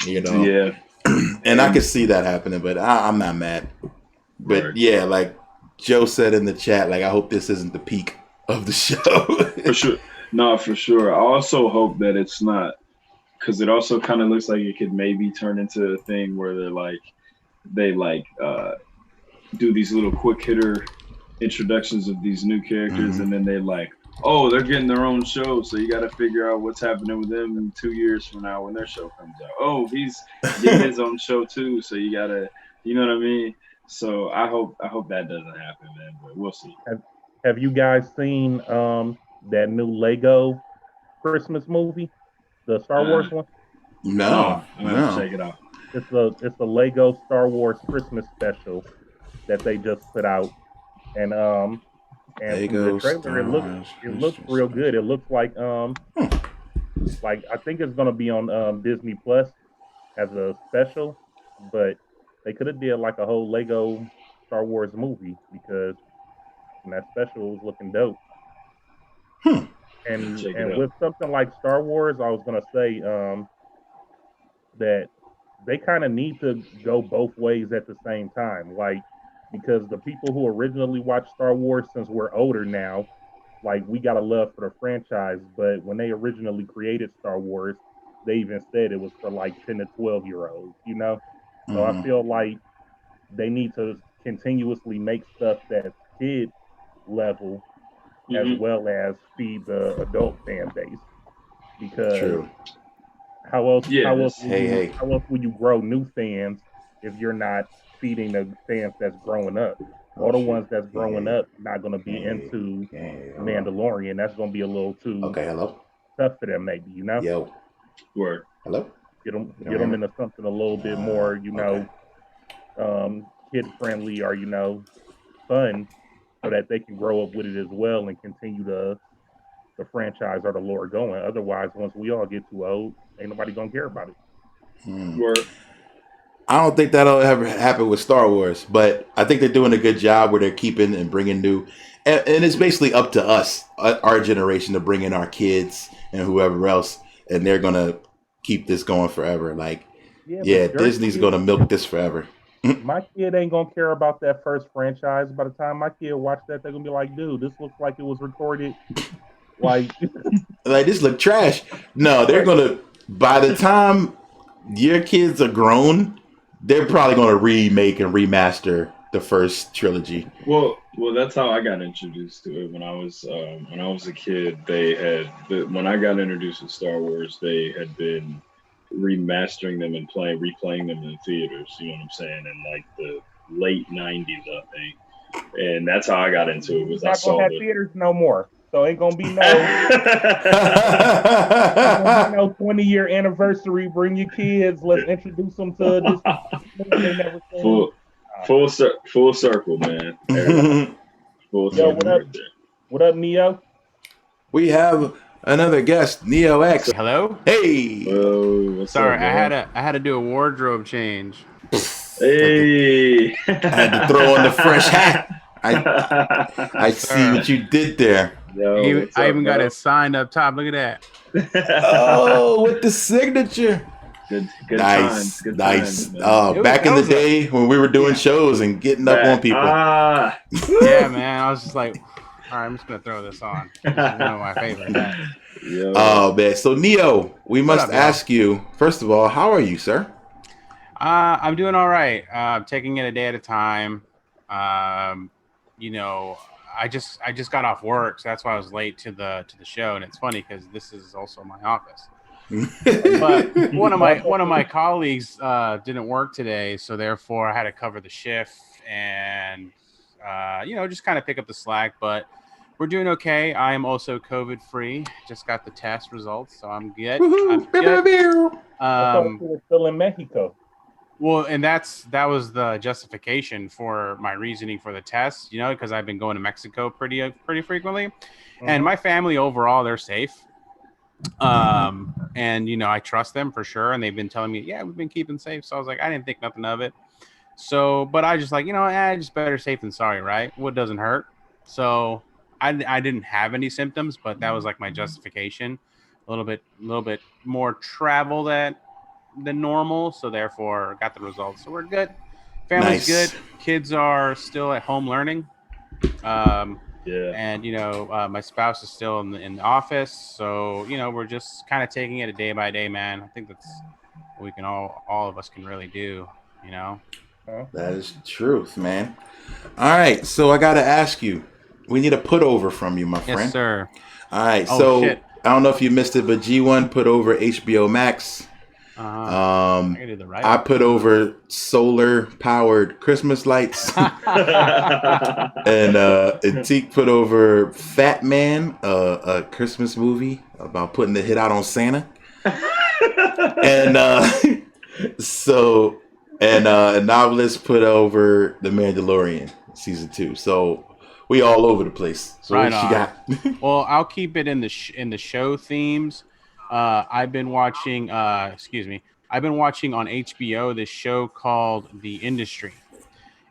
Yeah. And I could see that happening, but I'm not mad. But Right. yeah, like Joe said in the chat, like I hope this isn't the peak of the show. For sure. No, for sure. I also hope that it's not, because it also kind of looks like it could maybe turn into a thing where they do these little quick hitter introductions of these new characters, and then they they're getting their own show, so you got to figure out what's happening with them in 2 years from now when their show comes out. Oh, he's getting his own show too, so you gotta, you know what I mean? So I hope that doesn't happen, man. But we'll see. Have you guys seen that new Lego Christmas movie, the Star Wars one? No. I'm gonna have to check it out. It's a Lego Star Wars Christmas special that they just put out, and from the trailer it looks real good. It looks like like I think it's gonna be on Disney Plus as a special, but they could have did like a whole Lego Star Wars movie because that special was looking dope. And with something like Star Wars, I was gonna say that they kind of need to go both ways at the same time, like because the people who originally watched Star Wars, since we're older now, like we got a love for the franchise, but when they originally created Star Wars, they even said it was for like 10 to 12-year-olds, So I feel like they need to continuously make stuff that's kid level as well as feed the adult fan base, because how else will you grow new fans if you're not feeding the fans that's growing up? All the ones that's growing up not going to be into Mandalorian. That's going to be a little too tough for them, maybe, Yo. Word. Hello? Get them into something a little bit more, kid friendly or fun, so that they can grow up with it as well and continue the franchise or the lore going. Otherwise, once we all get too old, ain't nobody gonna care about it. Word. I don't think that'll ever happen with Star Wars, but I think they're doing a good job where they're keeping and bringing new, and it's basically up to us, our generation, to bring in our kids and whoever else, and they're gonna keep this going forever. Like, Disney's gonna milk this forever. My kid ain't gonna care about that first franchise. By the time my kid watch that, they're gonna be like, "Dude, this looks like it was recorded." Like this look trash. No, they're gonna. By the time your kids are grown, they're probably gonna remake and remaster the first trilogy. Well, that's how I got introduced to it when I was a kid. They had when I got introduced to Star Wars, they had been remastering them and replaying them in theaters. You know what I'm saying? In like the late '90s, I think, and that's how I got into it. Was I saw have theaters no more. So ain't gonna be no 20-year anniversary. Bring your kids. Let's introduce them to this. They never seen. Full circle, man. Full circle. What up? What up, Neo? We have another guest, Neoecks. Hello. Hey. Sorry, I had to do a wardrobe change. Hey. I had to throw on the fresh hat. I see what you did there. Yo, I even got it signed up top. Look at that. Oh, with the signature. Good nice, times. Good nice. times, back in the day when we were doing shows and getting up on people. Yeah, man. I was just like, all right, I'm just gonna throw this on. This is one of my favorite hats. Oh man. So Neo, we must ask you, first of all, how are you, sir? I'm doing all right. I'm taking it a day at a time. I just got off work, so that's why I was late to the show. And it's funny because this is also my office. But one of my colleagues didn't work today, so therefore I had to cover the shift and just kind of pick up the slack. But We're doing okay. I am also COVID free. Just got the test results, so I'm good. I thought you were still in Mexico. Well, and that was the justification for my reasoning for the test, because I've been going to Mexico pretty frequently, and my family overall, they're safe. And I trust them for sure, and they've been telling me, yeah, we've been keeping safe. So I was like, I didn't think nothing of it. So, but I just like, just better safe than sorry, right? What doesn't hurt? So I didn't have any symptoms, but that was like my justification. A little bit more travel than normal, so therefore got the results. So we're good. Family's good. Kids are still at home learning. And my spouse is still in the office, so we're just kind of taking it a day by day, man. I think that's what we can all of us can really do. That is the truth, man. All right, so I gotta ask you. We need a put over from you, my friend. Yes, sir. All right, shit. I don't know if you missed it, but G1 put over HBO Max. I put over solar powered Christmas lights. and Teak put over Fatman, a Christmas movie about putting the hit out on Santa. and Noveliss put over the Mandalorian Season 2. So we all over the place. So right what you got? Well, I'll keep it in the show themes. I've been watching on HBO this show called The Industry.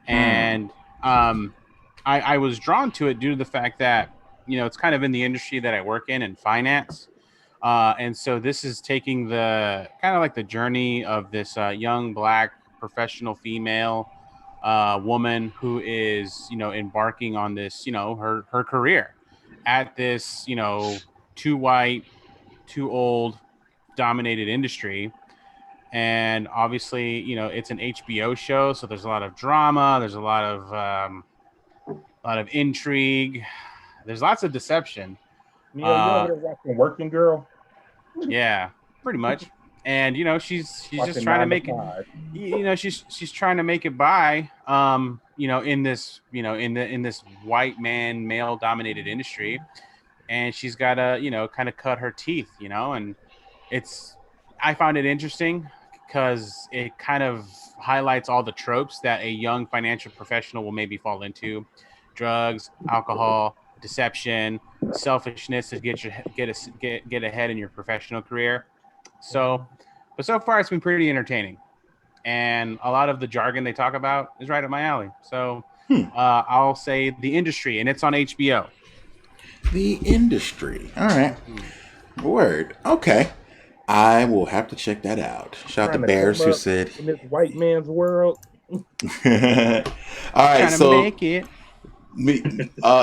And I was drawn to it due to the fact that, it's kind of in the industry that I work in finance. And so this is taking the kind of like the journey of this young black professional female woman who is, embarking on this, her career at this, too white, too old dominated industry. And obviously, it's an HBO show, so there's a lot of drama, there's a lot of intrigue, there's lots of deception. You're watching Working Girl. Yeah, pretty much. And she's just trying to make it. She's trying to make it by. In this in this white male dominated industry, and she's got to kind of cut her teeth. And I found it interesting because it kind of highlights all the tropes that a young financial professional will maybe fall into: drugs, alcohol, deception, selfishness to get ahead in your professional career. So far it's been pretty entertaining, and a lot of the jargon they talk about is right up my alley. So I'll say The Industry, and it's on HBO. The Industry. All right. Word. Okay. I will have to check that out. Shout out to Bears who said in this white man's world. All right, so make it.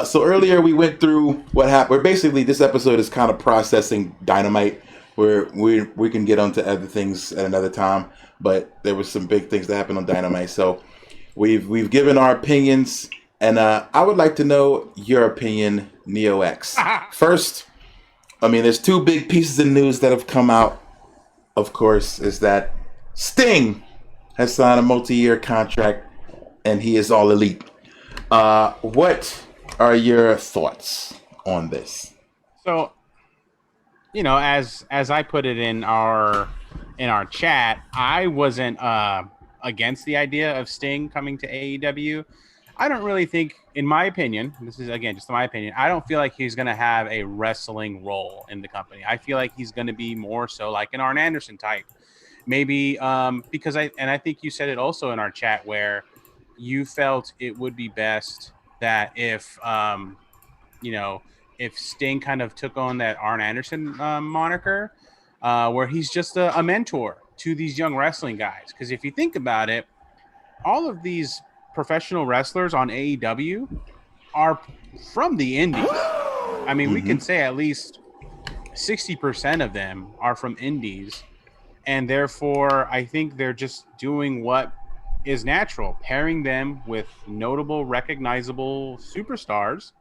So earlier we went through what happened. Where basically this episode is kind of processing Dynamite, where we can get onto other things at another time. But there was some big things that happened on Dynamite, so we've given our opinions, and I would like to know your opinion, Neoecks. First, there's two big pieces of news that have come out. Of course, is that Sting has signed a multi-year contract, and he is all elite. What are your thoughts on this? So, as I put it in our chat, I wasn't against the idea of Sting coming to AEW. I don't really think, in my opinion, this is again just my opinion, I don't feel like he's going to have a wrestling role in the company. I feel like he's going to be more so like an Arn Anderson type, maybe because I think you said it also in our chat where you felt it would be best that if Sting kind of took on that Arn Anderson moniker, where he's just a mentor to these young wrestling guys. Because if you think about it, all of these professional wrestlers on AEW are from the indies. We can say at least 60% of them are from indies, and therefore I think they're just doing what is natural, pairing them with notable, recognizable superstars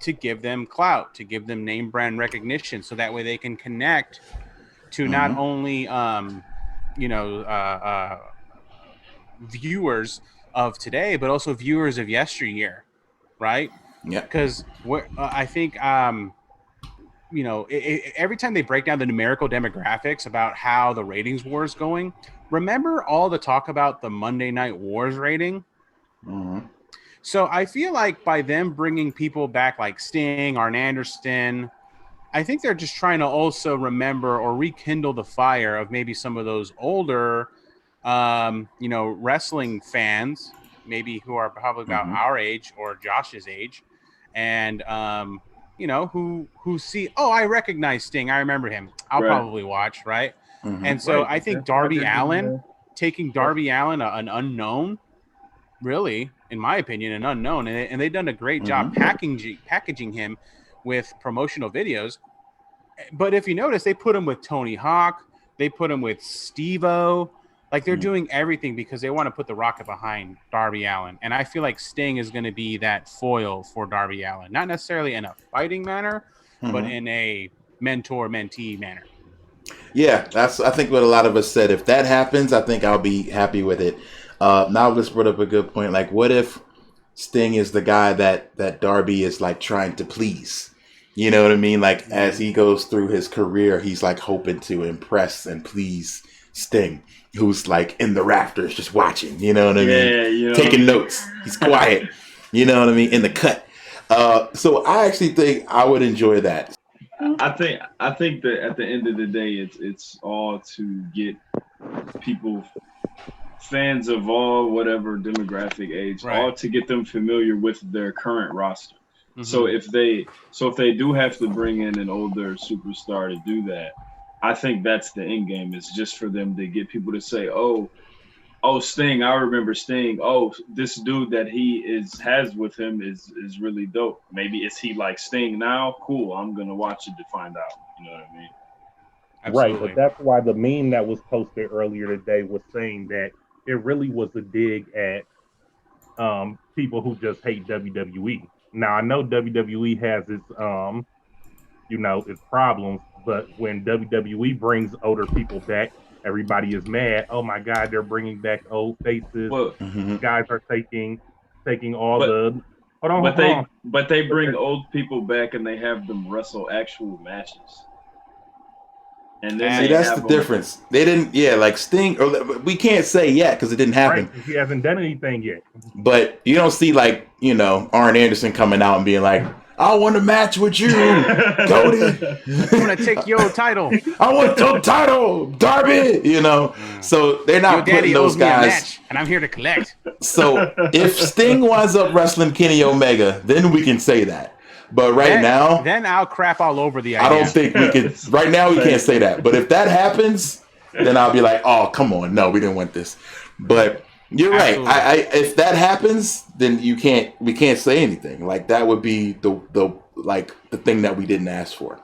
to give them clout, to give them name brand recognition, so that way they can connect to not only viewers of today, but also viewers of yesteryear, right? Yeah. Because I think you know, every time they break down the numerical demographics about how the ratings war is going, remember all the talk about the Monday Night Wars rating? Mm-hmm. So I feel like by them bringing people back like Sting, Arn Anderson, I think they're just trying to also remember or rekindle the fire of maybe some of those older, you know, wrestling fans, maybe who are probably about our age or Josh's age, and you know, who see, oh, I recognize Sting, I remember him, I'll probably watch, right? And so I think Darby Allin, taking Darby Allin, an unknown, really, in my opinion, an unknown, and they've done a great job packaging him with promotional videos. But if you notice, they put him with Tony Hawk, they put him with Steve-O. Like, they're doing everything because they want to put the rocket behind Darby Allin. And I feel like Sting is going to be that foil for Darby Allin. Not necessarily in a fighting manner, but in a mentor-mentee manner. Yeah, that's, I think, what a lot of us said. If that happens, I think I'll be happy with it. Noveliss brought up a good point. Like, what if Sting is the guy that Darby is, like, trying to please? You know what I mean? Like, as he goes through his career, he's, like, hoping to impress and please Sting, who's like in the rafters just watching, you know what I mean? You know, taking notes. He's quiet, you know what I mean, in the cut. So I actually think I would enjoy that. I think that at the end of the day, it's all to get people, fans of all whatever demographic age, all to get them familiar with their current roster. So if they do have to bring in an older superstar to do that, I think that's the end game. It's just for them to get people to say, oh, Sting, I remember Sting. Oh, this dude that he has with him is really dope. Maybe is he like Sting now? Cool, I'm gonna watch it to find out. You know what I mean? Absolutely. Right, but that's why the meme that was posted earlier today was saying that it really was a dig at people who just hate WWE. Now I know WWE has its you know, its problems, but when WWE brings older people back, everybody is mad. Oh my God, they're bringing back old faces. Well, guys are taking all the. But they bring old people back and they have them wrestle actual matches. And then see, that's the difference. They didn't, like Sting, or we can't say yet because it didn't happen. Right, he hasn't done anything yet. But you don't see, like, you know, Arn Anderson coming out and being like, I want a match with you, Cody. I want to take your title. I want your title, Darby. You know, so they're not putting those guys. Match, and I'm here to collect. So if Sting winds up wrestling Kenny Omega, then we can say that. But now, then I'll crap all over the idea. I don't think we can. Right now, we can't say that. But if that happens, then I'll be like, oh, come on, no, we didn't want this. But you're right. If that happens, then we can't say anything. Like, that would be the thing that we didn't ask for.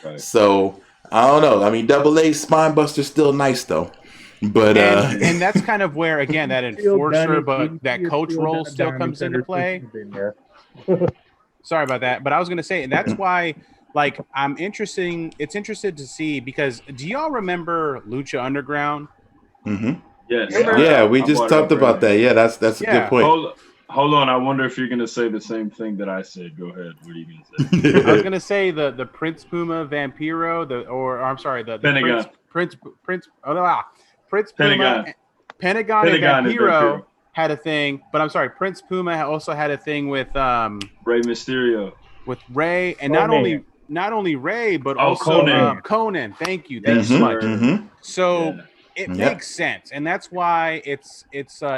Right. So I don't know. I mean, Double A Spinebuster's still nice though. But and that's kind of where, again, that enforcer, but that coach role still comes into play. Sorry about that, but I was going to say, and that's why, like, it's interested to see, because do y'all remember Lucha Underground? Yes. Yeah, we just talked about that. Yeah, that's a good point. Hold on, I wonder if you're going to say the same thing that I said. Go ahead. What are you going to say? I was going to say the Prince Puma Vampiro, the Pentagon. Prince Puma, Pentagon and Vampiro had a thing, but I'm sorry, Prince Puma also had a thing with Rey Mysterio. With Rey, and not only Rey, but also Conan. Thank you so much. So it makes sense, and that's why it's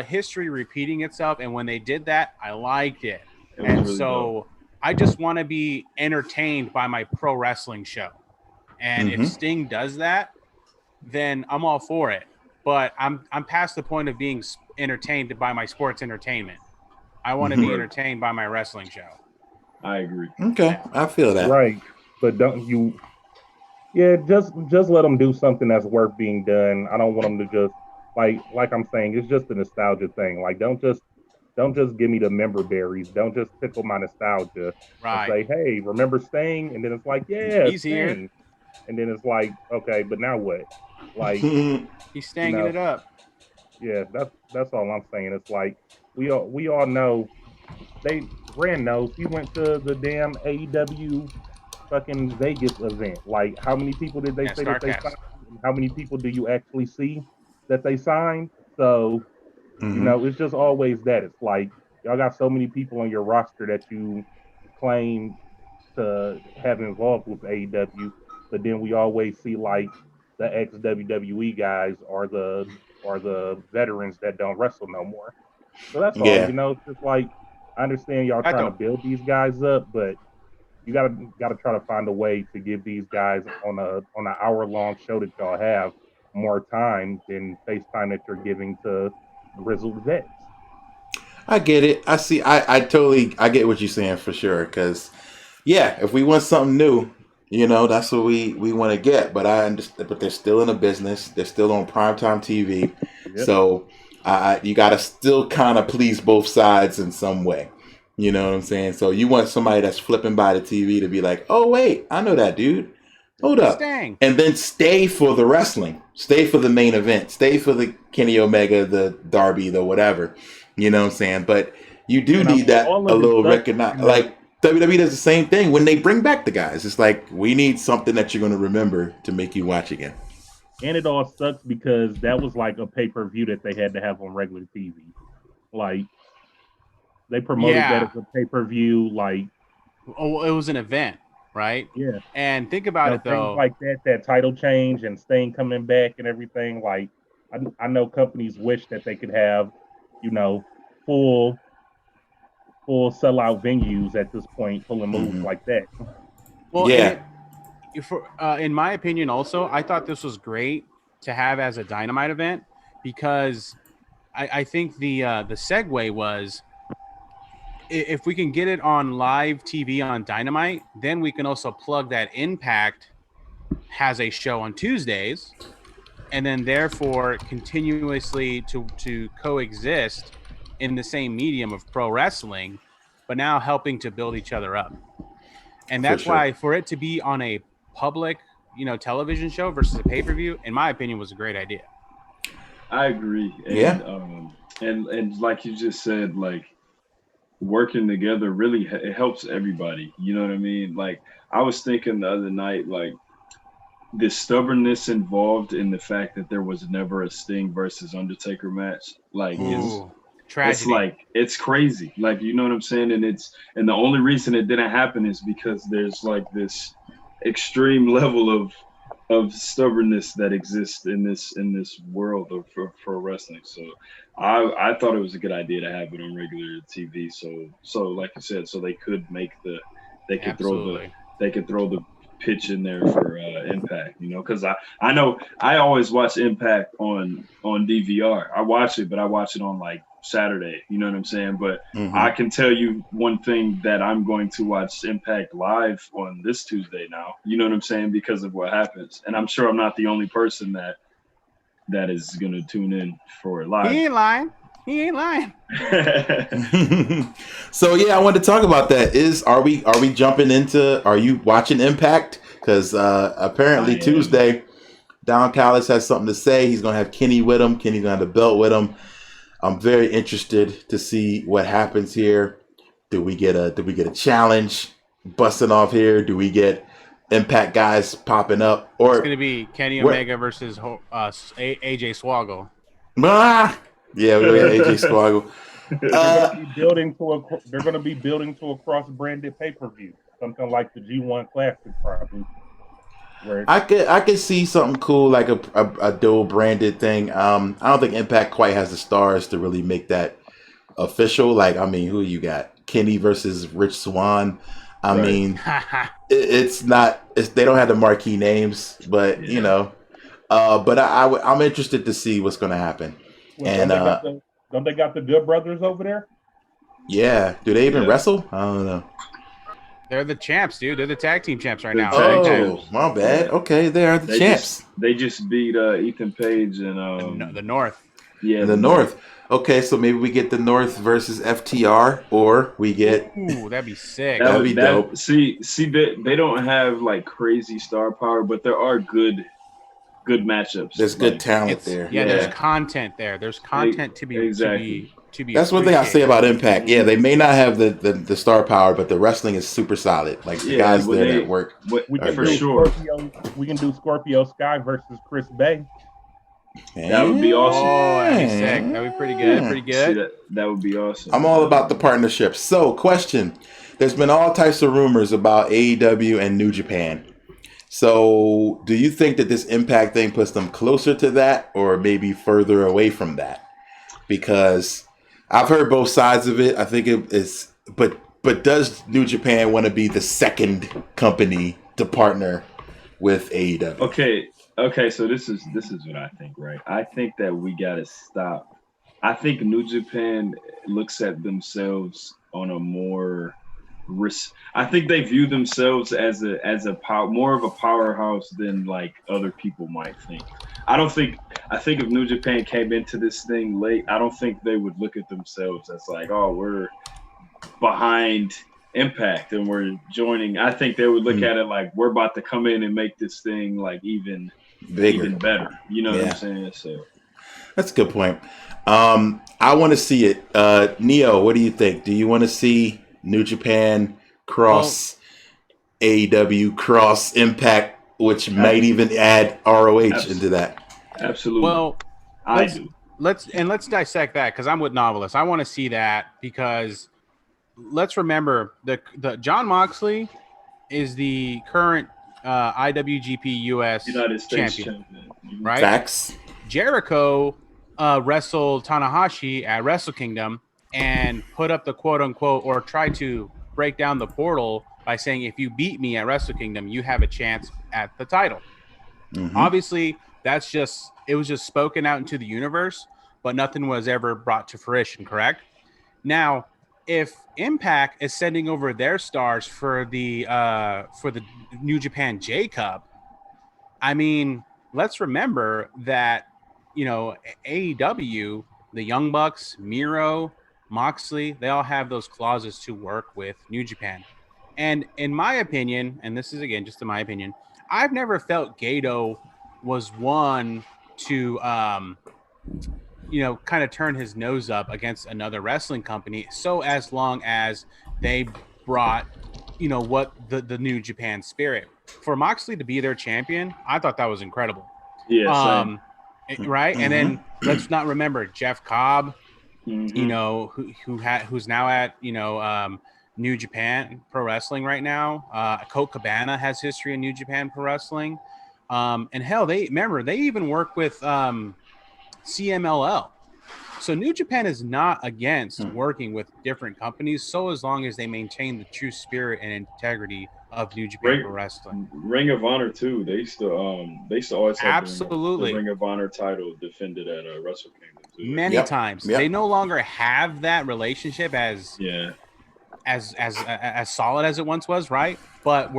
history repeating itself. And when they did that, I liked it, and really so I just want to be entertained by my pro wrestling show. And if Sting does that, then I'm all for it. But I'm past the point of being entertained by my sports entertainment. I want to be entertained by my wrestling show. I agree. Okay, I feel that. Right, but don't you? Yeah, just let them do something that's worth being done. I don't want them to just like I'm saying. It's just a nostalgia thing. Like, don't just give me the member berries. Don't just tickle my nostalgia. Right. And say, hey, remember Sting? And then it's like, yeah, he's Sting. here. And then it's like, okay, but now what? Like, he's stanging it up. Yeah, that's all I'm saying. It's like we all know Rand knows he went to the damn AEW fucking Vegas event. Like, how many people did they say that they signed? And how many people do you actually see that they signed? So, it's just always that. It's like, y'all got so many people on your roster that you claim to have involved with AEW, but then we always see like the ex WWE guys or the veterans that don't wrestle no more. So that's all. Yeah. It's just like, I understand y'all trying to build these guys up, but you gotta try to find a way to give these guys on an hour-long show that y'all have more time than FaceTime that you're giving to grizzled vets. I get it. I see. I totally get what you're saying for sure. Because if we want something new, that's what we want to get. But I understand. But they're still in a business. They're still on primetime TV. Yep. So you got to still kind of please both sides in some way. You know what I'm saying? So you want somebody that's flipping by the TV to be like, oh wait, I know that dude. Hold up. Dang. And then stay for the wrestling. Stay for the main event. Stay for the Kenny Omega, the Darby, the whatever. You know what I'm saying? But you do need that a little recognize. Like WWE does the same thing when they bring back the guys. It's like, we need something that you're going to remember to make you watch again. And it all sucks because that was like a pay-per-view that they had to have on regular TV. Like, they promoted that as a pay-per-view. Like, it was an event, right? Yeah. And think about it though, things like that title change and Sting coming back and everything. Like, I know companies wish that they could have, full sellout venues at this point, pulling moves like that. Well, in my opinion, also, I thought this was great to have as a Dynamite event because I think the segue was, if we can get it on live TV on Dynamite, then we can also plug that Impact has a show on Tuesdays, and then therefore continuously to coexist in the same medium of pro wrestling, but now helping to build each other up. And that's why for it to be on a public, television show versus a pay-per-view, in my opinion, was a great idea. I agree. And, and like you just said, like, working together really it helps everybody. You know what I mean? Like, I was thinking the other night, like, the stubbornness involved in the fact that there was never a Sting versus Undertaker match, like, it's like, it's crazy. Like, you know what I'm saying? And the only reason it didn't happen is because there's like this extreme level of stubbornness that exists in this world of for wrestling. So I thought it was a good idea to have it on regular TV. So like you said, so they could throw the pitch in there for Impact, because I know I always watch Impact on DVR. I watch it, but I watch it on like Saturday, you know what I'm saying? But I can tell you one thing, that I'm going to watch Impact live on this Tuesday now, you know what I'm saying, because of what happens. And I'm sure I'm not the only person that is going to tune in for it live. He ain't lying. So I wanted to talk about that. Are we jumping into, are you watching Impact? Because apparently Tuesday, Don Callis has something to say. He's going to have Kenny with him. Kenny's going to have the belt with him. I'm very interested to see what happens here. Do we get a challenge busting off here? Do we get Impact guys popping up? Or it's going to be Kenny Omega versus AJ Swoggle. Yeah, we got AJ Swoggle. They're going to be building to a cross-branded pay-per-view, something like the G1 Classic, probably. I could see something cool, like a dual branded thing. I don't think Impact quite has the stars to really make that official. Like, I mean, who you got? Kenny versus Rich Swann. I mean, it's not. They don't have the marquee names, but but I'm interested to see what's going to happen. Well, don't they got the Good Brothers over there? Yeah. Do they even wrestle? I don't know. They're the champs, dude. They're the tag team champs right now. Oh, my bad. Okay, they are the champs. They just beat Ethan Page and the North. Yeah, the North. Okay, so maybe we get the North versus FTR, or we get. Ooh, that'd be sick. That'd be dope. See, they don't have like crazy star power, but there are good matchups. There's good talent there. Yeah, there's content there. There's content to be to be. That's one thing I say about Impact. Yeah, they may not have the star power, but the wrestling is super solid. Like the guys there that work. We can for do sure. We can do Scorpio Sky versus Chris Bay. That would be awesome. Oh, that'd be sick. That'd be pretty good. Pretty good. See, that would be awesome. I'm all about the partnership. So, question. There's been all types of rumors about AEW and New Japan. So, do you think that this Impact thing puts them closer to that or maybe further away from that? Because I've heard both sides of it. I think it is, but does New Japan want to be the second company to partner with AEW? Okay, so this is what I think, right? I think that we gotta stop. I think New Japan looks at themselves on a more I think they view themselves as a more of a powerhouse than like other people might think. I think if New Japan came into this thing late, I don't think they would look at themselves as like, oh, we're behind Impact and we're joining. I think they would look at it like we're about to come in and make this thing like even bigger, even better. You know what I'm saying? So that's a good point. I want to see it. Neo, what do you think? Do you want to see New Japan cross AEW, cross Impact, which might even add ROH into that? Absolutely. Well, I do. Let's dissect that because I'm with Noveliss. I want to see that because let's remember the Jon Moxley is the current IWGP US United States champion, right? Facts. Jericho wrestled Tanahashi at Wrestle Kingdom and put up the quote unquote or tried to break down the portal by saying, if you beat me at Wrestle Kingdom, you have a chance at the title. Mm-hmm. Obviously, it was just spoken out into the universe, but nothing was ever brought to fruition, correct? Now, if Impact is sending over their stars for the New Japan J Cup, I mean, let's remember that, AEW, the Young Bucks, Miro, Moxley, they all have those clauses to work with New Japan. And in my opinion, and this is again just in my opinion, I've never felt Gato was one to kind of turn his nose up against another wrestling company, so as long as they brought what the New Japan spirit. For Moxley to be their champion, I thought that was incredible. Yeah, right. And then let's not remember Jeff Cobb, who's now at New Japan Pro Wrestling right now. Colt Cabana has history in New Japan Pro Wrestling, and hell, they even work with CMLL. So New Japan is not against working with different companies, so as long as they maintain the true spirit and integrity of New Japan Pro Wrestling. Ring of Honor too. They used to always have absolutely the Ring of Honor title defended at Wrestle Kingdom too. Many times. Yep. They no longer have that relationship as solid as it once was, right? But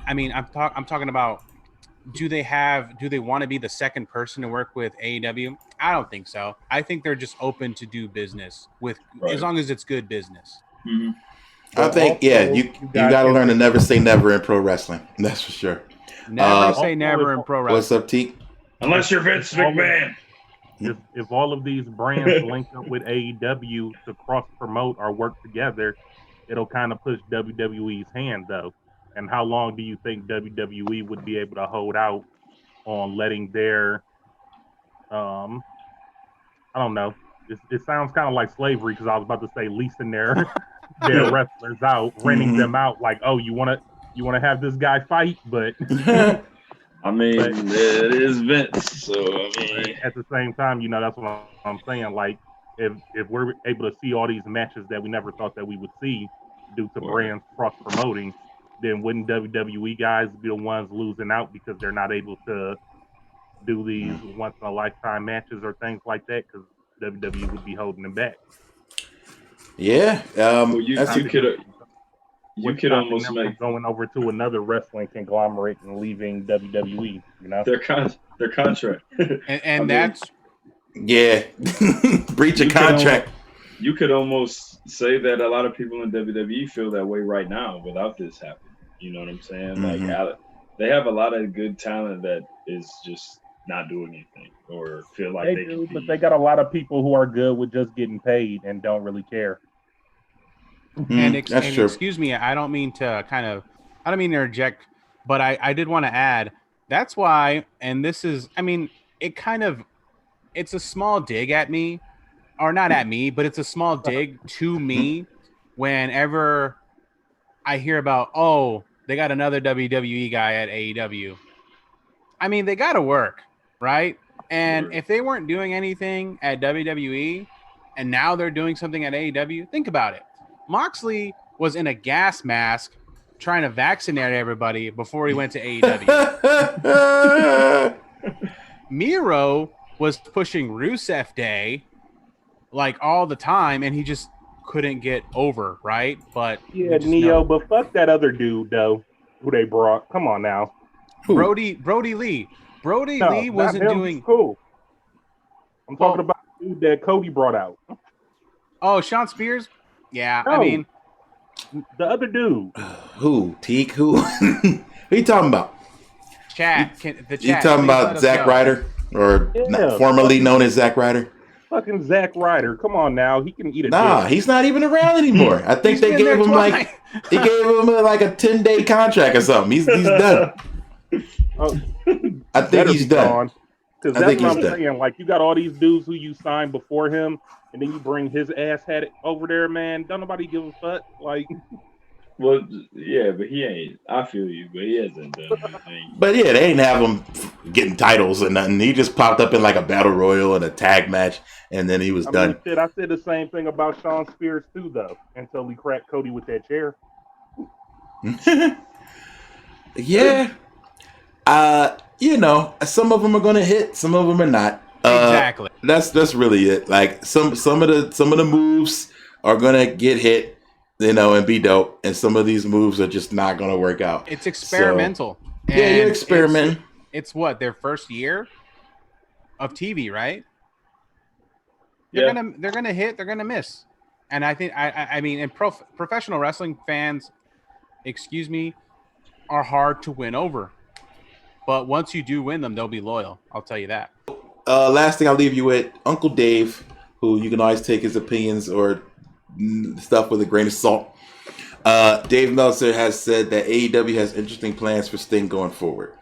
I'm talking about, do they want to be the second person to work with AEW? I don't think so. I think they're just open to do business with as long as it's good business. Mm-hmm. I think you got to learn to never say never in pro wrestling. That's for sure. Never say never in pro wrestling. What's up, T? Unless you're Vince McMahon. If all of these brands link up with AEW to cross promote or work together, it'll kind of push WWE's hand though. And how long do you think WWE would be able to hold out on letting their, I don't know. It sounds kind of like slavery because I was about to say leasing their wrestlers out, renting them out. Like, oh, you want to have this guy fight, but I mean, it is Vince. So I mean, at the same time, that's what I'm saying. Like, if we're able to see all these matches that we never thought that we would see due to brands cross promoting, then wouldn't WWE guys be the ones losing out because they're not able to do these once in a lifetime matches or things like that because WWE would be holding them back? Yeah, you could almost make going over to another wrestling conglomerate and leaving WWE. Their contract, and that's breach of contract. You could almost say that a lot of people in WWE feel that way right now without this happening. You know what I'm saying? Like they have a lot of good talent that is just not do anything or feel like They do, but they got a lot of people who are good with just getting paid and don't really care. And excuse me, I don't mean to interject, but I did want to add, that's why, and this is, I mean, it's a small dig at me, or not at me, but it's a small dig to me whenever I hear about, oh, they got another WWE guy at AEW. I mean, they got to work, right? And if they weren't doing anything at WWE and now they're doing something at AEW, think about it. Moxley was in a gas mask trying to vaccinate everybody before he went to AEW. Miro was pushing Rusev Day like all the time, and he just couldn't get over, right? But yeah, Neo, but fuck that other dude though, who they brought. Come on now, Brody Lee. Lee wasn't doing cool. I'm talking about the dude that Cody brought out. Oh, Sean Spears. Yeah, no, I mean the other dude. Who? Teak? Who? Who you talking about? Chat. You talking about Zack Ryder, or formerly known as Zack Ryder? Fucking Zack Ryder. Come on now, he can eat a dick. He's not even around anymore. I think they gave him like a 10-day contract or something. He's done. I think he's done. Because that's what I'm saying. Like, you got all these dudes who you signed before him, and then you bring his ass head over there, man. Don't nobody give a fuck. Like, well, yeah, but he ain't. I feel you, but he hasn't done anything. But yeah, they ain't have him getting titles or nothing. He just popped up in like a battle royal and a tag match, and then he was done. I said the same thing about Sean Spears too, though, until he cracked Cody with that chair. Yeah. You know, some of them are gonna hit, some of them are not. Exactly. That's really it. Like some of the moves are gonna get hit, you know, and be dope, and some of these moves are just not gonna work out. It's experimental. So, yeah, you're experimenting. It's what, their first year of TV, right? Yeah. They're gonna hit, they're gonna miss, and I think I mean, and professional wrestling fans, excuse me, are hard to win over. But once you do win them, they'll be loyal. I'll tell you that. Last thing I'll leave you with, Uncle Dave, who you can always take his opinions or stuff with a grain of salt. Dave Meltzer has said that AEW has interesting plans for Sting going forward.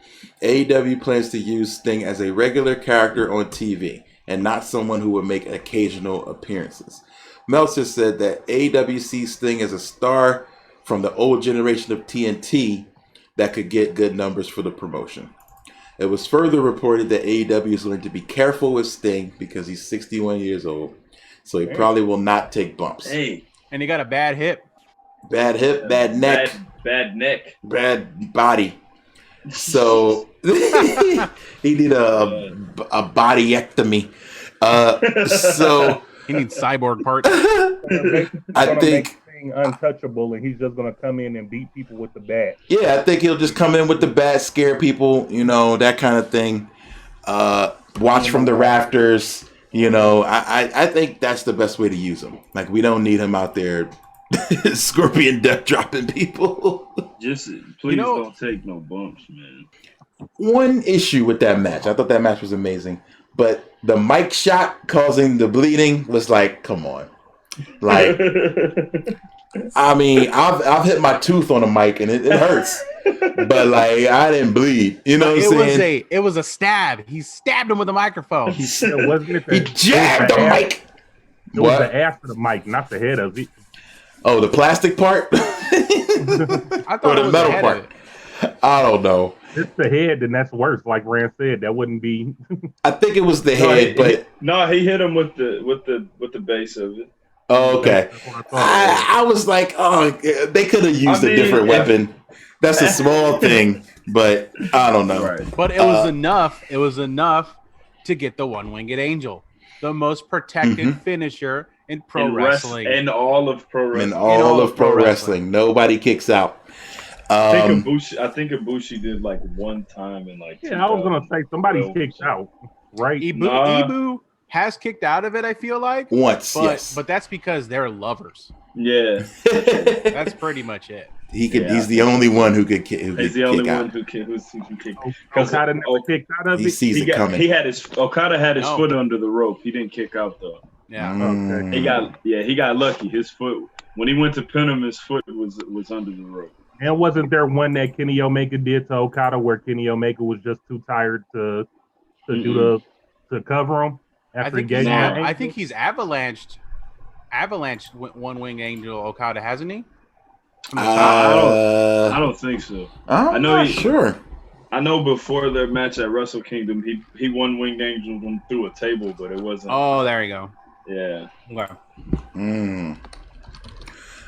AEW plans to use Sting as a regular character on TV and not someone who would make occasional appearances. Meltzer said that AEW sees Sting as a star from the old generation of TNT that could get good numbers for the promotion. It was further reported that AEW is going to be careful with Sting because he's 61 years old, so he probably will not take bumps. Hey, and he got a bad hip. Bad hip, bad neck. Bad neck. Bad body. So he need a bodyectomy. So he needs cyborg parts. I think untouchable, and he's just gonna come in and beat people with the bat. Yeah, I think he'll just come in with the bat, scare people, you know, that kind of thing. Watch from the rafters, you know. I think that's the best way to use him. Like, we don't need him out there scorpion death dropping people. Just please don't take no bumps, man. One issue with that match, I thought that match was amazing, but the mic shot causing the bleeding was like, come on. Like, I mean, I've hit my tooth on a mic and it hurts, but like, I didn't bleed. You know what I'm saying? It was a stab. He stabbed him with a microphone. He jabbed the mic. It was the ass of the mic, not the head of it. Oh, the plastic part? I thought it was the metal part. I don't know. It's the head, then that's worse. Like Rand said, that wouldn't be. I think it was the head, but he hit him with the base of it. Oh, okay. I was like, oh, they could have used a different weapon. That's a small thing, but I don't know. Right. But it was enough. It was enough to get the one-winged angel, the most protected finisher in pro wrestling, in all of pro wrestling. In all of pro wrestling, nobody kicks out. I think Ibushi did like one time in like. Yeah, I was gonna say somebody kicked out, right? Ibu has kicked out of it, I feel like. Once, but, yes. But that's because they're lovers. Yeah. That's pretty much it. he could. He's the only one who could kick. He's the only one who can kick. Because Okada never kicked out of it. He sees it coming. Okada had his foot under the rope. He didn't kick out though. Yeah. Okay. He got lucky. His foot, when he went to pin him, his foot was under the rope. And wasn't there one that Kenny Omega did to Okada where Kenny Omega was just too tired to do to cover him after engaging? I think he's avalanched one wing angel Okada, hasn't he? I don't think so. I'm not sure. I know before their match at Wrestle Kingdom, he won winged angel through a table, but it wasn't. Oh, there you go. Yeah. Okay.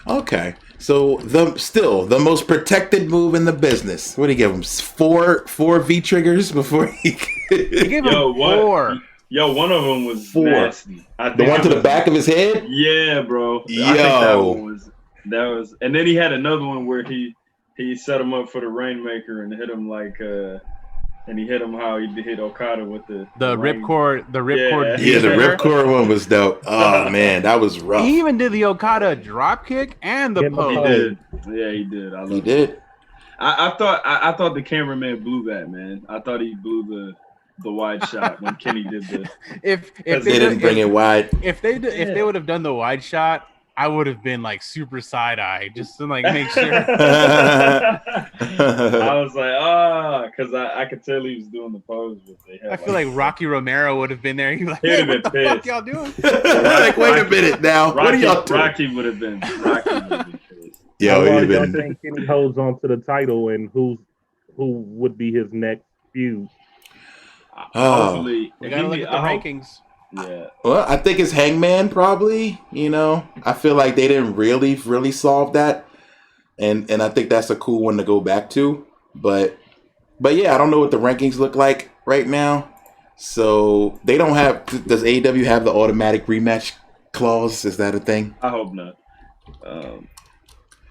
Okay. So the most protected move in the business. What do you give him? Four V triggers before he gave him 4. Yo, one of them was 4. Nasty. The one to the back of his head? Yeah, bro. Yo. I think that was, and then he had another one where he set him up for the Rainmaker and hit him and he hit him how he hit Okada with the ripcord. The ripcord. Yeah, the ripcord one was dope. Oh man, that was rough. He even did the Okada drop kick and the pose. He did. Yeah, he did. He did. I thought the cameraman blew that, man. I thought he blew the wide shot when Kenny did the. If they didn't bring it wide. If they would have done the wide shot, I would have been like super side-eye just to like make sure. I was like, because I could tell he was doing the pose. I feel like Rocky Romero would have been there. He'd be like, hey, what the fuck y'all doing? Like, wait a minute now. What are y'all doing? Rocky would have been pissed. Yo, how long do you think Kenny holds on to the title, and who would be his next feud? Hopefully, we gotta look at the rankings. Yeah. Well, I think it's Hangman probably. I feel like they didn't really solve that, and I think that's a cool one to go back to. But yeah, I don't know what the rankings look like right now. So they don't have. Does AEW have the automatic rematch clause? Is that a thing? I hope not.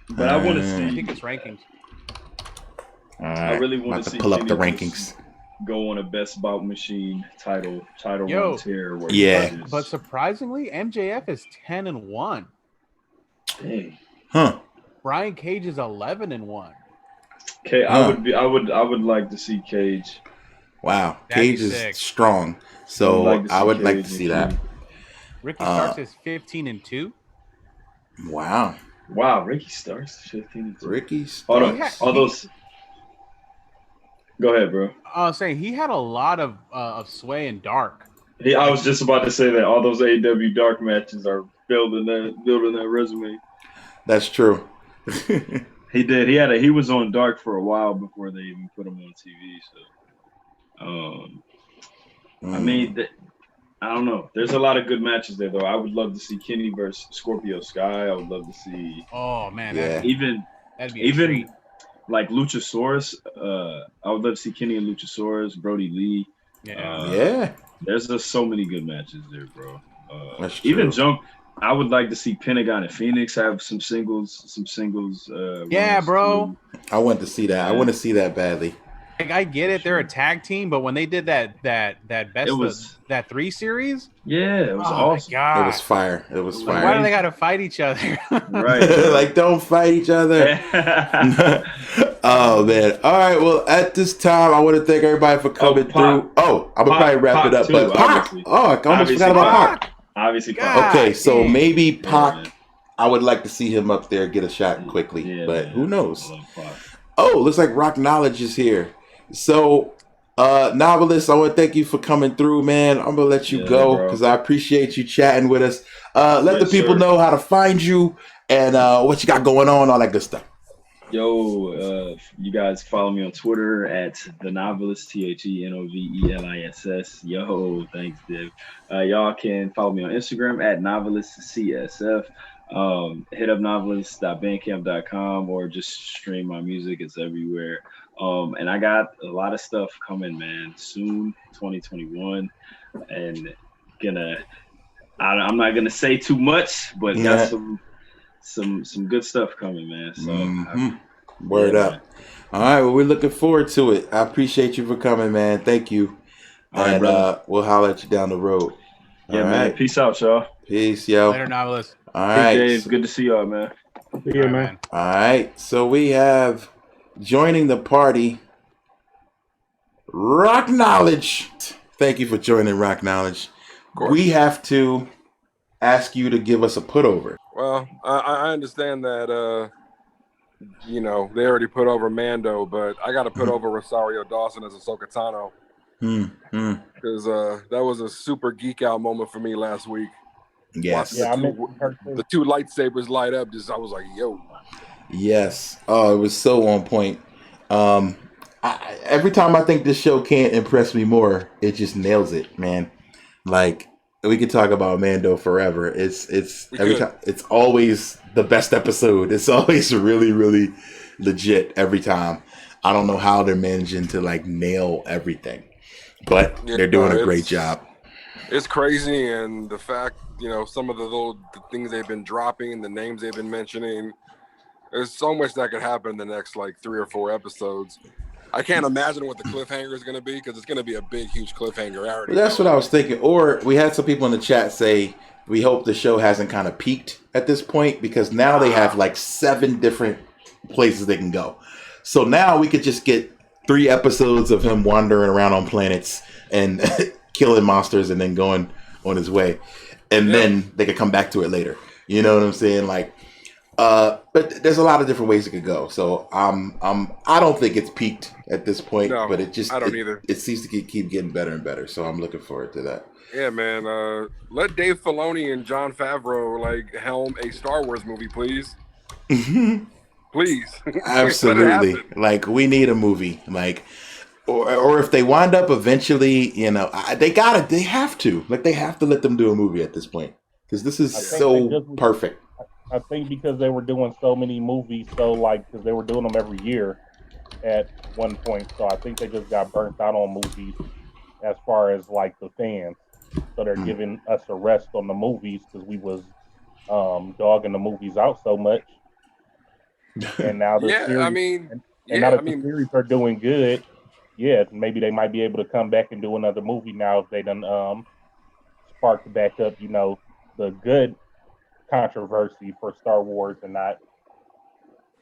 But I want to see. I think it's rankings. All right. I really want to see. Pull up the rankings. Go on a Best Bout Machine title run tier. But surprisingly, MJF is 10-1. Dang. Huh. Brian Cage is 11-1. Okay, I would like to see Cage. Wow, Cage is strong. So I would like to see that. Ricky Starks is 15-2. Wow. Ricky Starks 15-2. Ricky Starks. All those. Go ahead, bro. I was saying he had a lot of sway in dark. I was just about to say that all those AEW dark matches are building that resume. That's true. He did. He was on dark for a while before they even put him on TV. So, I mean, I don't know. There's a lot of good matches there, though. I would love to see Kenny versus Scorpio Sky. I would love to see. Oh man, yeah. That'd be a treat. Like Luchasaurus, I would love to see Kenny and Luchasaurus, Brody Lee. Yeah. There's just so many good matches there, bro. That's true. Even I would like to see Pentagon and Phoenix have some singles. Yeah, bro. I want to see that. Yeah. I want to see that badly. Like, I get it, they're a tag team, but when they did that that 3 series, it was awesome. It was fire. It was fire. Why do they got to fight each other? Right? Like, don't fight each other. Oh man! All right. Well, at this time, I want to thank everybody for coming through. Oh, I'm gonna probably wrap it up. Too, but Pac. I almost forgot about Pac. Obviously, Pac. Okay, so maybe Pac. I would like to see him up there get a shot quickly, but who knows? Oh, looks like Rock Knowledge is here. So, Noveliss, I want to thank you for coming through, man. I'm gonna let you go because I appreciate you chatting with us. Let the people know how to find you and what you got going on, all that good stuff. Yo, you guys follow me on Twitter at the Noveliss, TheNoveliss. Yo, thanks, Div. Y'all can follow me on Instagram at NovelistCSF. Hit up noveliss.bandcamp.com or just stream my music. It's everywhere. And I got a lot of stuff coming, man. Soon, 2021, and I'm not gonna say too much, but got some good stuff coming, man. So word up. Man. All right, well, we're looking forward to it. I appreciate you for coming, man. Thank you. And we'll holler at you down the road. Yeah, all man. Right. Peace out, y'all. Peace, yo. Later, Noveliss. All right. Dave, good to see y'all, man. Yeah, man. All right. So we have joining the party, Rock Knowledge. Thank you for joining Rock Knowledge. We have to ask you to give us a putover. Well, I understand that, they already put over Mando, but I got to put over Rosario Dawson as Ahsoka Tano. Because that was a super geek out moment for me last week. Yes. The two lightsabers light up. I was like, yo. Yes. Oh, it was so on point. Every time I think this show can't impress me more, it just nails it, man. Like, we could talk about Mando forever. It's always the best episode. It's always really, really legit every time. I don't know how they're managing to like nail everything, but they're doing a great job. It's crazy, and the fact, some of the things they've been dropping, the names they've been mentioning, there's so much that could happen in the next like 3 or 4 episodes. I can't imagine what the cliffhanger is going to be, because it's going to be a big, huge cliffhanger. That's what I was thinking. Or we had some people in the chat say, we hope the show hasn't kind of peaked at this point, because now they have like 7 different places they can go. So now we could just get 3 episodes of him wandering around on planets and killing monsters and then going on his way. And then they could come back to it later. You know what I'm saying? Like, but there's a lot of different ways it could go. So I don't think it's peaked at this point, but I don't either. It seems to keep getting better and better. So I'm looking forward to that. Yeah, man. Let Dave Filoni and Jon Favreau helm a Star Wars movie, please. Please. Absolutely. Like, we need a movie. Like, or if they wind up eventually, they have to let them do a movie at this point, because this is so perfect. I think because they were doing so many movies, because they were doing them every year at one point. So I think they just got burnt out on movies as far as like the fans. So they're giving us a rest on the movies, because we was dogging the movies out so much. And now the series are doing good. Yeah, maybe they might be able to come back and do another movie now if they done sparked back up, the good controversy for Star Wars and not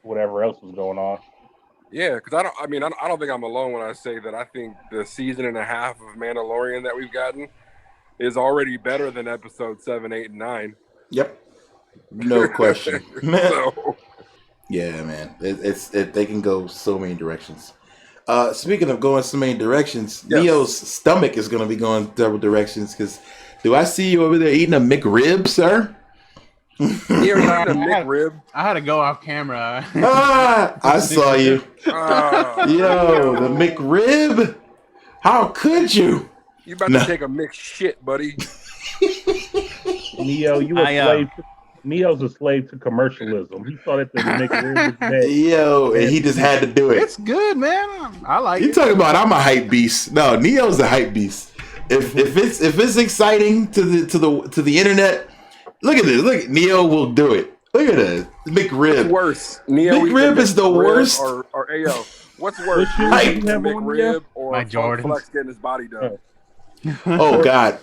whatever else was going on. Yeah, because I don't think I'm alone when I say that I think the season and a half of Mandalorian that we've gotten is already better than episode 7, 8, and 9. Yep, no question. Yeah, man, they can go so many directions. Speaking of going so many directions, Neo's stomach is going to be going several directions, because do I see you over there eating a McRib, sir? You're eating a McRib? I had to go off camera. I saw you. Yo, the McRib? How could you? You about to take a mixed shit, buddy. Neo, Neo's a slave to commercialism. He thought that the McRib was bad. Yo, and he just had to do it. It's good, man. I like it. You talking about I'm a hype beast? No, Neo's a hype beast. If it's exciting to the internet, look at this. Look, Neo will do it. Look at this. McRib. What's worse? McRib is the worst. Or Ayo. What's worse? McRib or Flex getting his body done? Oh God.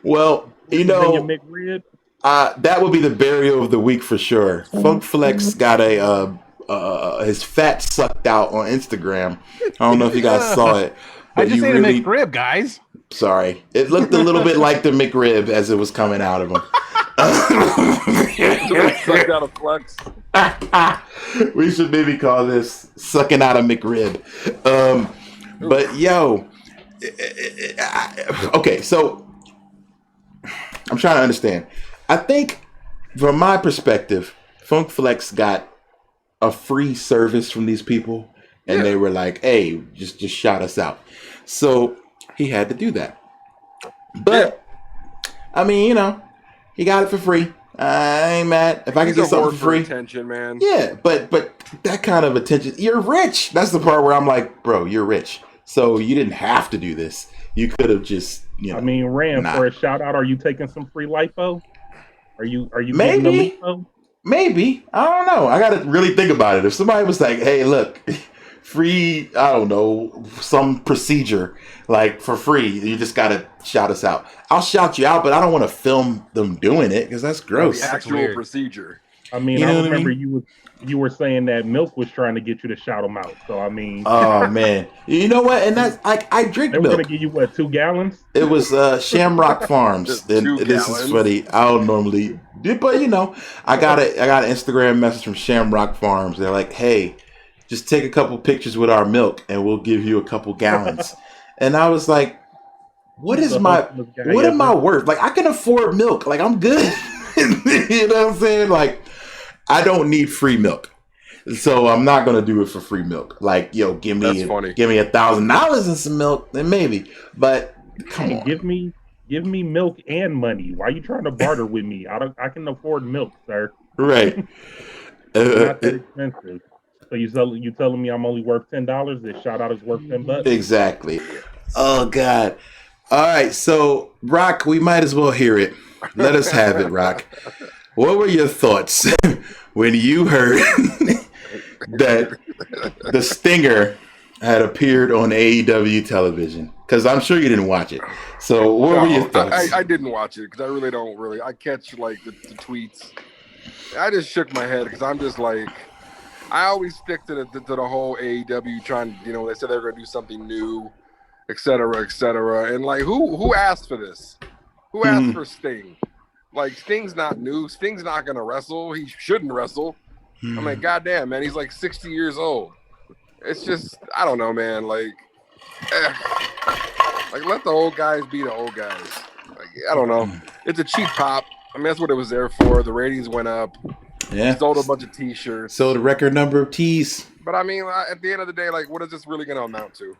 Well, McRib. That would be the burial of the week for sure. Funk Flex got his fat sucked out on Instagram. I don't know if you guys saw it. I just ate a McRib, guys. Sorry. It looked a little bit like the McRib as it was coming out of him. Sucked out of Flex. We should maybe call this sucking out of McRib. But yo, okay, so I'm trying to understand. I think, from my perspective, Funk Flex got a free service from these people, and they were like, "Hey, just shout us out." So he had to do that. But I mean, he got it for free. I ain't mad. If I can get something for free, attention, man. Yeah, but that kind of attention, you're rich. That's the part where I'm like, bro, you're rich. So you didn't have to do this. You could have just, Ram, for a shout out, are you taking some free lipo? Are you maybe? Maybe. I don't know. I got to really think about it. If somebody was like, hey, look, free, I don't know, some procedure, like for free, you just got to shout us out. I'll shout you out, but I don't want to film them doing it because that's gross. The actual procedure. I mean, You know I what I remember mean? you were saying that Milk was trying to get you to shout them out. So I mean, Oh man, you know what? And that's I drink they were gonna milk. give you what, 2 gallons? It was Shamrock Farms, Just and 2 this is gallons. funny. I don't normally, but you know, I got an Instagram message from Shamrock Farms. They're like, "Hey, just take a couple pictures with our milk, and we'll give you a couple gallons." And I was like, "What He's is the my hustlest guy what am I ever. worth? Like, I can afford milk. Like, I'm good. You know what I'm saying? Like, I don't need free milk." So I'm not gonna do it for free milk. Like, yo, give That's me funny. $1,000 and some milk, then maybe. But come Hey, on, give me milk and money. Why are you trying to barter with me? I can afford milk, sir. right? It's not that expensive. So you telling me I'm only worth $10? This shout out is worth $10? Exactly. Oh God. All right. So Rock, we might as well hear it. Let us have it, Rock. What were your thoughts when you heard that the Stinger had appeared on AEW television? Because I'm sure you didn't watch it. So what were your thoughts? I didn't watch it because I really don't really. I catch like the tweets. I just shook my head because I'm just like, I always stick to the whole AEW trying. You know, they said they were going to do something new, et cetera, and like who asked for this? Who asked for Sting? Like, Sting's not new. Sting's not going to wrestle. He shouldn't wrestle. I mean, goddamn, man, he's like 60 years old. It's just, I don't know, man. Like let the old guys be the old guys. Like, I don't know. It's a cheap pop. I mean, that's what it was there for. The ratings went up. Yeah. Sold a bunch of T-shirts. Sold a record number of tees. But I mean, at the end of the day, like, what is this really going to amount to?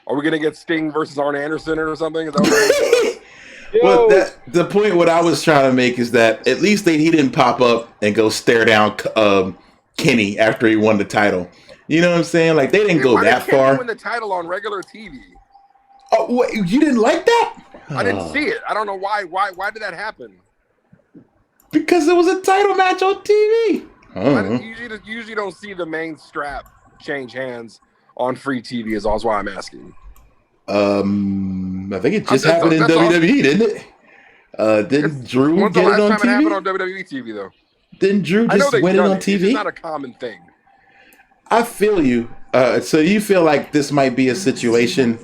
Are we going to get Sting versus Arn Anderson or something? Is that what Well, the point what I was trying to make is that at least he didn't pop up and go stare down Kenny after he won the title. You know what I'm saying? Like, they didn't go that far. Kenny win the title on regular TV? Oh, what, you didn't like that? I didn't see it. I don't know why. Why did that happen? Because it was a title match on TV. You usually don't see the main strap change hands on free TV. Is also why I'm asking. I think it just happened in WWE, didn't it? Didn't Drew get it on TV? When's the last time it happened on WWE TV, though? Didn't Drew just win it on TV? It's not a common thing. I feel you. So you feel like this might be a situation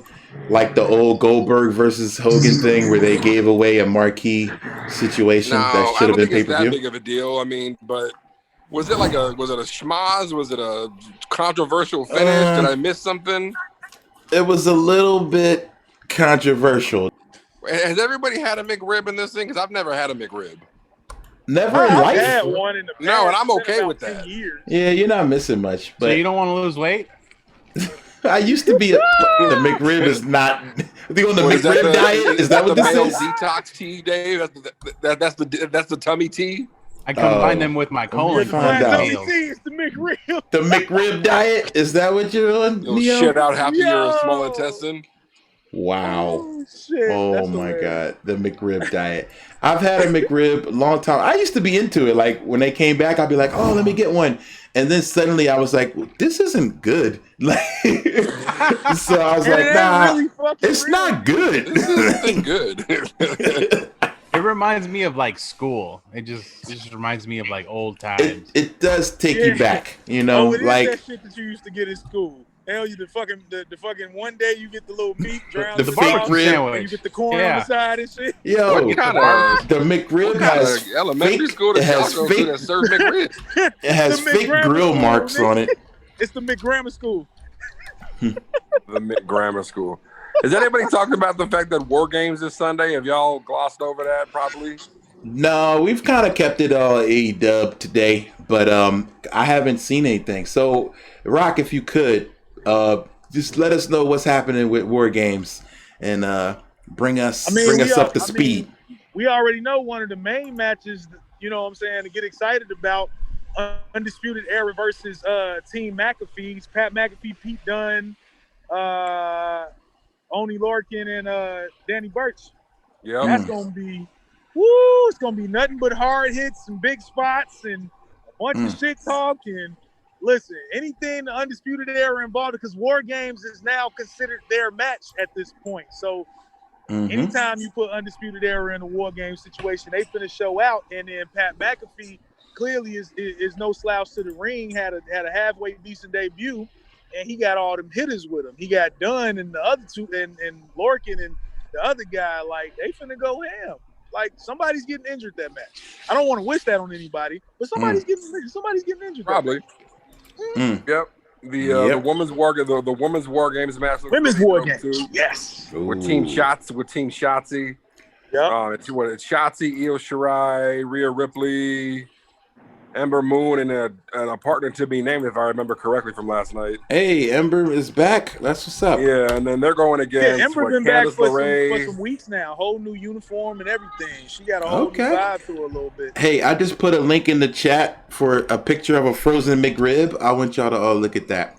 like the old Goldberg versus Hogan thing where they gave away a marquee situation that should have been pay-per-view? I don't think it's that big of a deal. I mean, but was it a schmoz? Was it a controversial finish? Did I miss something? It was a little bit controversial. Has everybody had a McRib in this thing? Because I've never had a McRib. Never in life? I had one in the past. No, and I'm okay with that. Yeah, you're not missing much. But so you don't want to lose weight? I used to be the McRib is not. I think on the McRib diet. Is that what this is? Detox tea, Dave. That's the tummy tea. I combine them with my colon. It's the McRib. The McRib diet? Is that what you're on? You'll shit out half of your small intestine. Wow. Oh, shit. Oh my God. The McRib diet. I've had a McRib a long time. I used to be into it. Like when they came back, I'd be like, oh, let me get one. And then suddenly I was like, this isn't good. Like, so I was like, nah, really it's not good. This isn't good. It reminds me of like school. It just reminds me of like old times. It does take you back, you know, like that shit that you used to get in school. Hell, you the fucking one day you get the little meat drowned the fake rib, and you get the corn on the side and shit. Yo, the McRib has elementary school that serve McRib. It has fake grill marks on it. It's the McGrammar School. The McGrammar School. Is anybody talking about the fact that War Games is Sunday? Have y'all glossed over that probably? No, we've kind of kept it all AEW today, but I haven't seen anything. So, Rock, if you could, just let us know what's happening with War Games and bring us up to speed. We already know one of the main matches, you know what I'm saying, to get excited about. Undisputed Era versus Team McAfee's Pat McAfee, Pete Dunne, Oni Lorcan, and Danny Burch. Yeah, that's gonna be, it's gonna be nothing but hard hits and big spots and a bunch of shit talk. And listen, anything the Undisputed Era involved, because War Games is now considered their match at this point. So anytime you put Undisputed Era in a War Games situation, they finna show out. And then Pat McAfee clearly is no slouch to the ring. Had a halfway decent debut, and he got all them hitters with him. He got Dunn and the other two, and Lorcan and the other guy. Like they finna go ham. Like somebody's getting injured that match. I don't want to wish that on anybody, but somebody's getting injured. Probably. Yep. The women's war games match. Women's war games. Yes. With Team Shotzi. Yeah. It's Shotzi, Io Shirai, Rhea Ripley, Ember Moon, and a partner to be named, if I remember correctly from last night. Hey, Ember is back. That's what's up. Yeah, and then they're going against Ember's been back for some weeks now. Whole new uniform and everything. She got a whole new vibe to her a little bit. Hey, I just put a link in the chat for a picture of a frozen McRib. I want y'all to all look at that.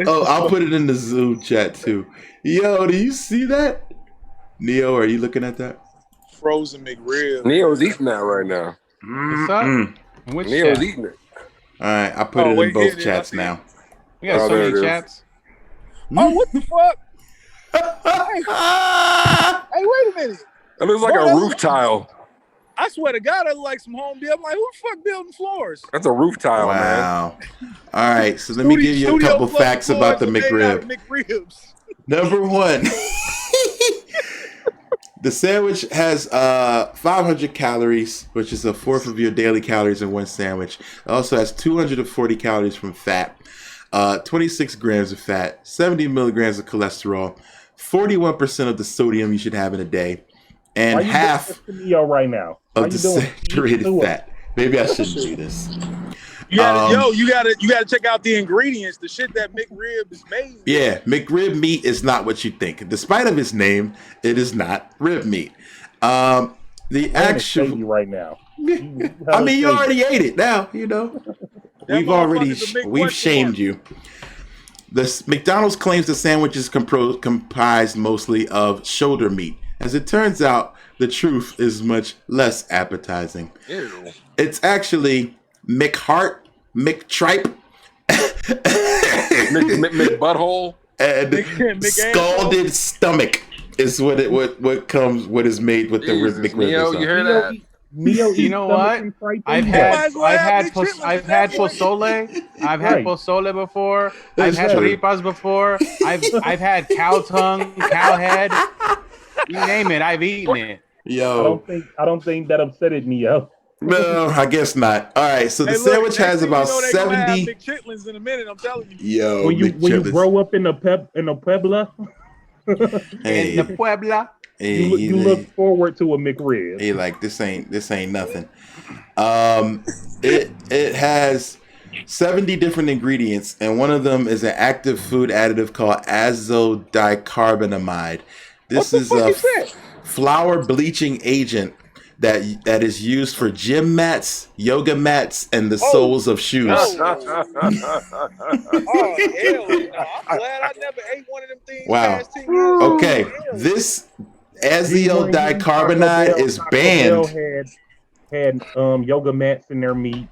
Oh, I'll put it in the Zoom chat too. Yo, do you see that? Neo, are you looking at that? Frozen McRib. Neo's eating that right now. What's up? Which Neo's chat? eating it. All right, I put it in both chats now. We got so many chats. Oh, what the fuck? Hey, wait a minute. It looks like a roof tile. I swear to God, I look like some home deal. I'm like, who the fuck building floors? That's a roof tile, man. Wow. All right, so let me give you a couple facts about the McRib. McRibs. Number one, the sandwich has 500 calories, which is a fourth of your daily calories in one sandwich. It also has 240 calories from fat, 26 grams of fat, 70 milligrams of cholesterol, 41% of the sodium you should have in a day, and half right now of the saturated fat. Maybe I shouldn't do this. You gotta check out the ingredients, the shit that McRib is made with. Yeah, McRib meat is not what you think. Despite of its name, it is not rib meat. The actual right now. I mean, you already ate it. Now you know we've shamed you. This McDonald's claims the sandwich is comprised mostly of shoulder meat. As it turns out, the truth is much less appetizing. Ew. It's actually McHeart, McTripe, McButthole, and scalded stomach is what is made with the McRib. Neo, you hear that? Neo, you know what? I've had pozole. I've had pozole before. I've had tripas before. I've had cow tongue, cow head. You name it, I've eaten it. Yo, I don't think that upset Neo. No, I guess not. All right, so the sandwich has about 70. McChitlins in a minute, I'm telling you. Yo, when you grow up in the Puebla, hey, in the Puebla, hey, you look forward to a McRib. Hey, like this ain't nothing. It has 70 different ingredients, and one of them is an active food additive called azodicarbonamide. This is a flour bleaching agent that is used for gym mats, yoga mats, and the soles of shoes. Oh, hell no. I'm glad I never ate one of them things. Wow. Okay, this azodicarbonide is banned. Had yoga mats in their meat.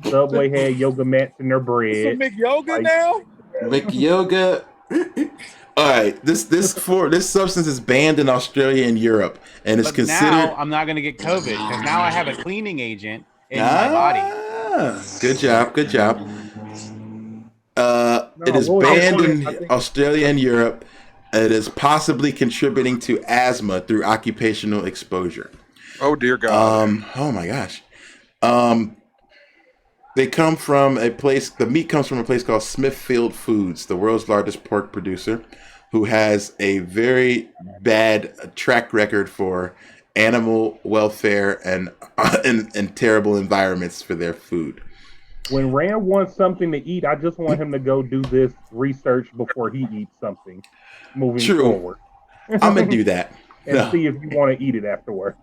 Subway had yoga mats in their bread. Some McYoga now? McYoga. All right, this substance is banned in Australia and Europe, and it's considered. Now I'm not going to get COVID because now I have a cleaning agent in my body. Good job. It is banned in Australia and Europe. It is possibly contributing to asthma through occupational exposure. Oh dear God. Oh my gosh. They come from a place. The meat comes from a place called Smithfield Foods, the world's largest pork producer, who has a very bad track record for animal welfare and terrible environments for their food. When Rand wants something to eat, I just want him to go do this research before he eats something. Moving forward, I'm gonna do that and see if you want to eat it afterwards.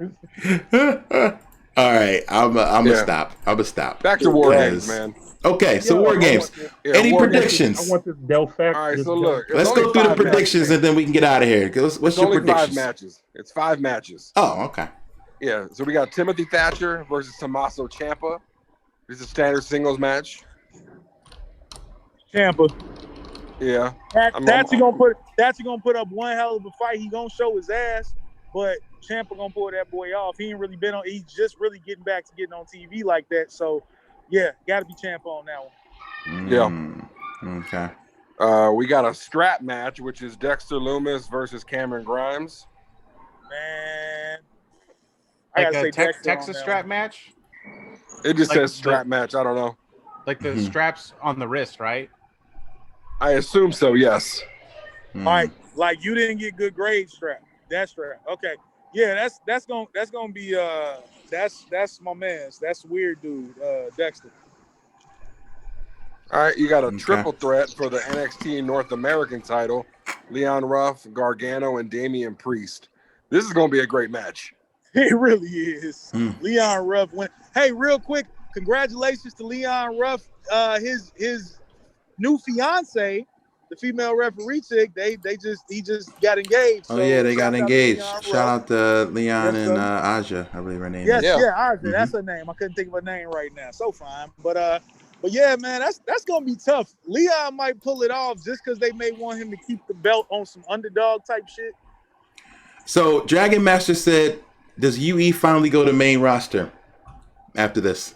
All right, I'm gonna stop. Back to war games, man. Okay, so war games. Any predictions? I want this Del Fact. All right, so look. Let's go through the predictions and then we can get out of here. What's your predictions? 5 matches. It's 5 matches. Oh, okay. Yeah, so we got Timothy Thatcher versus Tommaso Champa. This is a standard singles match. Champa. Yeah. Thatcher gonna put up one hell of a fight. He gonna show his ass, but Champa gonna pull that boy off. He ain't really been on. He's just really getting back to getting on TV like that. So, yeah, got to be Champa on that one. Yeah. Okay. We got a strap match, which is Dexter Lumis versus Cameron Grimes. Man, I gotta say Texas strap match. It just says strap match. I don't know. Like the straps on the wrist, right? I assume so. Yes. All right, like you didn't get good grade strap. That strap. Okay. Yeah, that's gonna be that's my man's. That's weird dude, Dexter. All right, you got a triple threat for the NXT North American title. Leon Ruff, Gargano, and Damian Priest. This is gonna be a great match. It really is. Leon Ruff went. Hey, real quick, congratulations to Leon Ruff. His new fiance, the female referee chick, he just got engaged. Oh yeah, they got engaged. Shout out to Leon and Aja, I believe her name is. Yeah, Aja, that's her name. I couldn't think of her name right now. So fine. But yeah, man, that's gonna be tough. Leon might pull it off just because they may want him to keep the belt on some underdog type shit. So Dragon Master said, does UE finally go to main roster after this?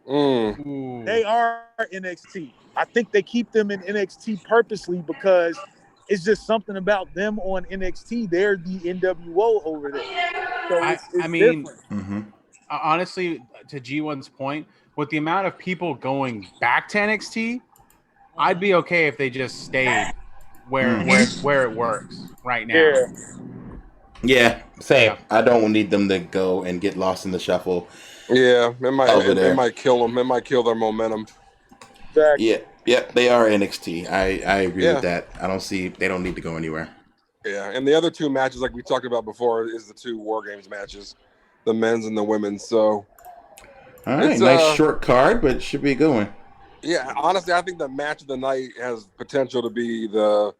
They are NXT. I think they keep them in NXT purposely because it's just something about them on NXT. They're the NWO over there. So I mean, honestly, to G1's point, with the amount of people going back to NXT, I'd be okay if they just stayed where it works right now. Yeah, same. I don't need them to go and get lost in the shuffle. Yeah, it might kill them. It might kill their momentum. Exactly. Yeah, they are NXT. I agree with that. They don't need to go anywhere. Yeah, and the other two matches, like we talked about before, is the two War Games matches, the men's and the women's. So, all right, nice short card, but it should be a good one. Yeah, honestly, I think the match of the night has potential to be the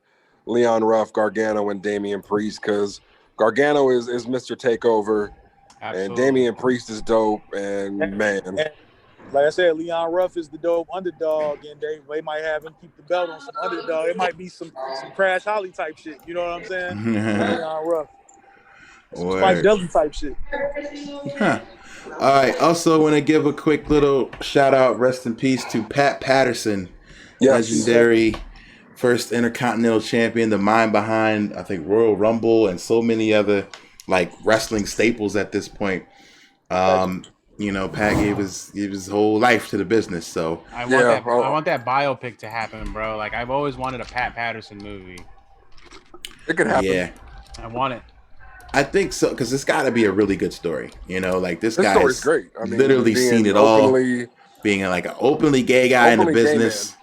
Leon Ruff, Gargano, and Damian Priest, because Gargano is Mr. Takeover. Absolutely. And Damian Priest is dope, and man. And like I said, Leon Ruff is the dope underdog, and they might have him keep the belt on some underdog. It might be some Crash Holly type shit. You know what I'm saying? Leon Ruff. Some Spike Dudley type shit. Huh. All right. Also, want to give a quick little shout out, rest in peace, to Pat Patterson, legendary first Intercontinental Champion, the mind behind, I think, Royal Rumble and so many other like wrestling staples at this point. You know, Pat gave his whole life to the business. So I want that biopic to happen, bro. Like I've always wanted a Pat Patterson movie. It could happen. Yeah, I want it. I think so, because it's got to be a really good story. You know, like this guy's story's great. I mean, literally seen it all. Being like an openly gay guy in the business,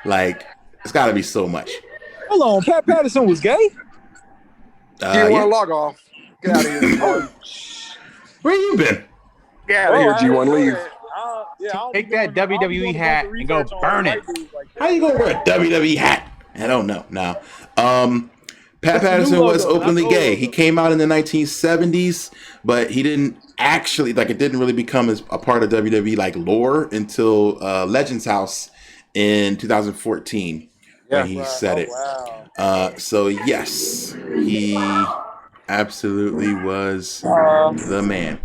like it's got to be so much. Hold on, Pat Patterson was gay? You want to log off? Get out of here. Where you been? Get out of here, G1. Leave. Take that WWE hat and go burn it. How you gonna wear a WWE hat? I don't know. Now, Pat Patterson was openly gay. He came out in the 1970s, but he didn't actually, like, it didn't really become a part of WWE like lore until Legends House in 2014 when he said it. Wow. So yes, he absolutely was the man.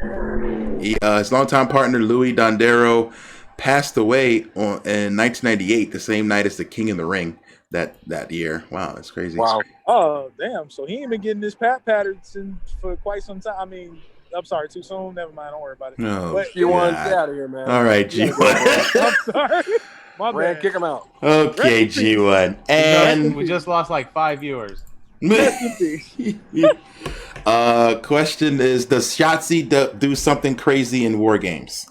His longtime partner Louis Dondero passed away in 1998, the same night as the King of the Ring that year. Wow, that's crazy. Wow. Oh, damn. So he ain't been getting this Pat Patterson for quite some time. I mean, I'm sorry, too soon. Never mind. Don't worry about it. No. But, G1, get out of here, man. All right, G1. I'm sorry. My bad. Kick him out. Okay, G1. And we just lost like 5 viewers. Question is, does Shotzi do something crazy in War Games?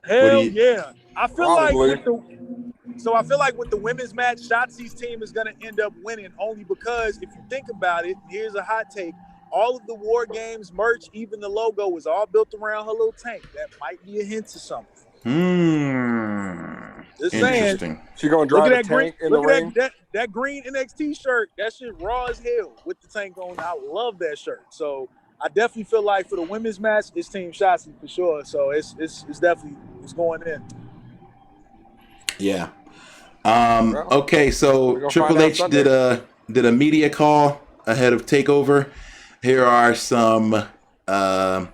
Hell yeah. I feel like with the women's match, Shotzi's team is going to end up winning only because if you think about it, here's a hot take. All of the War Games merch, even the logo, was all built around her little tank. That might be a hint to something. Just saying. She going to drive a tank in the ring? That green NXT shirt, that shit raw as hell with the tank on. I love that shirt. So I definitely feel like for the women's match, it's Team Shotzi for sure. So it's definitely going in. Yeah. Okay, so Triple H did a media call ahead of Takeover. Here are some a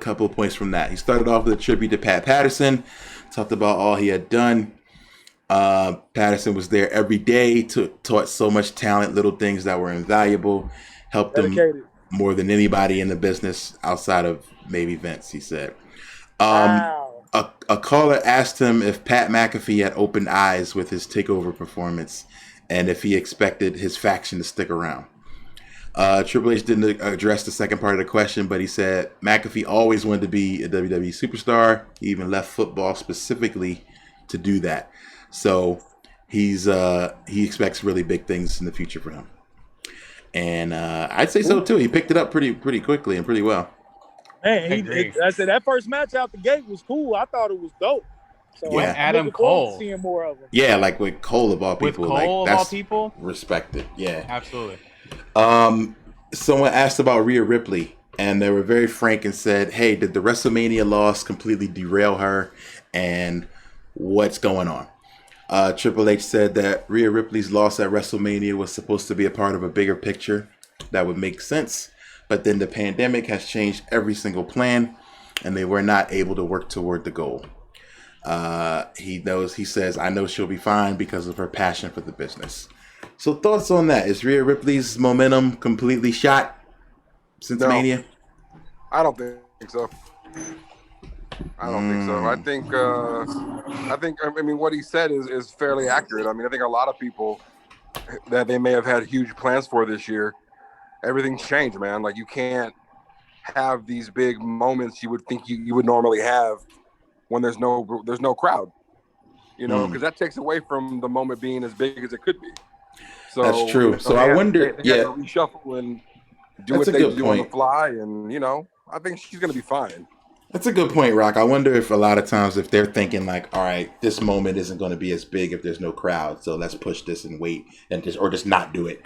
couple of points from that. He started off with a tribute to Pat Patterson, talked about all he had done. Patterson was there every day, taught so much talent, little things that were invaluable, helped him more than anybody in the business outside of maybe Vince, he said. A caller asked him if Pat McAfee had opened eyes with his Takeover performance and if he expected his faction to stick around. Triple H didn't address the second part of the question, but he said McAfee always wanted to be a WWE superstar. He even left football specifically to do that. So he expects really big things in the future for him. And I'd say so too. He picked it up pretty quickly and pretty well. Man, I said that first match out the gate was cool. I thought it was dope. So yeah, Adam Cole. Seeing more of him. Yeah, like with Cole of all people. With Cole like, of all people, respected. Yeah, absolutely. Someone asked about Rhea Ripley, and they were very frank and said, "Hey, did the WrestleMania loss completely derail her? And what's going on?" Triple H said that Rhea Ripley's loss at WrestleMania was supposed to be a part of a bigger picture that would make sense. But then the pandemic has changed every single plan, and they were not able to work toward the goal. He says, I know she'll be fine because of her passion for the business. So thoughts on that? Is Rhea Ripley's momentum completely shot since Mania? I don't think so. I think what he said is fairly accurate. I mean, I think a lot of people that they may have had huge plans for this year, everything's changed, man. Like, you can't have these big moments you would think you would normally have when there's no crowd, because that takes away from the moment being as big as it could be. So that's true. So I wonder, they have to reshuffle and do what they do on the fly, and I think she's gonna be fine. That's a good point, Rock. I wonder if a lot of times if they're thinking like, all right, this moment isn't going to be as big if there's no crowd, so let's push this and wait and just not do it.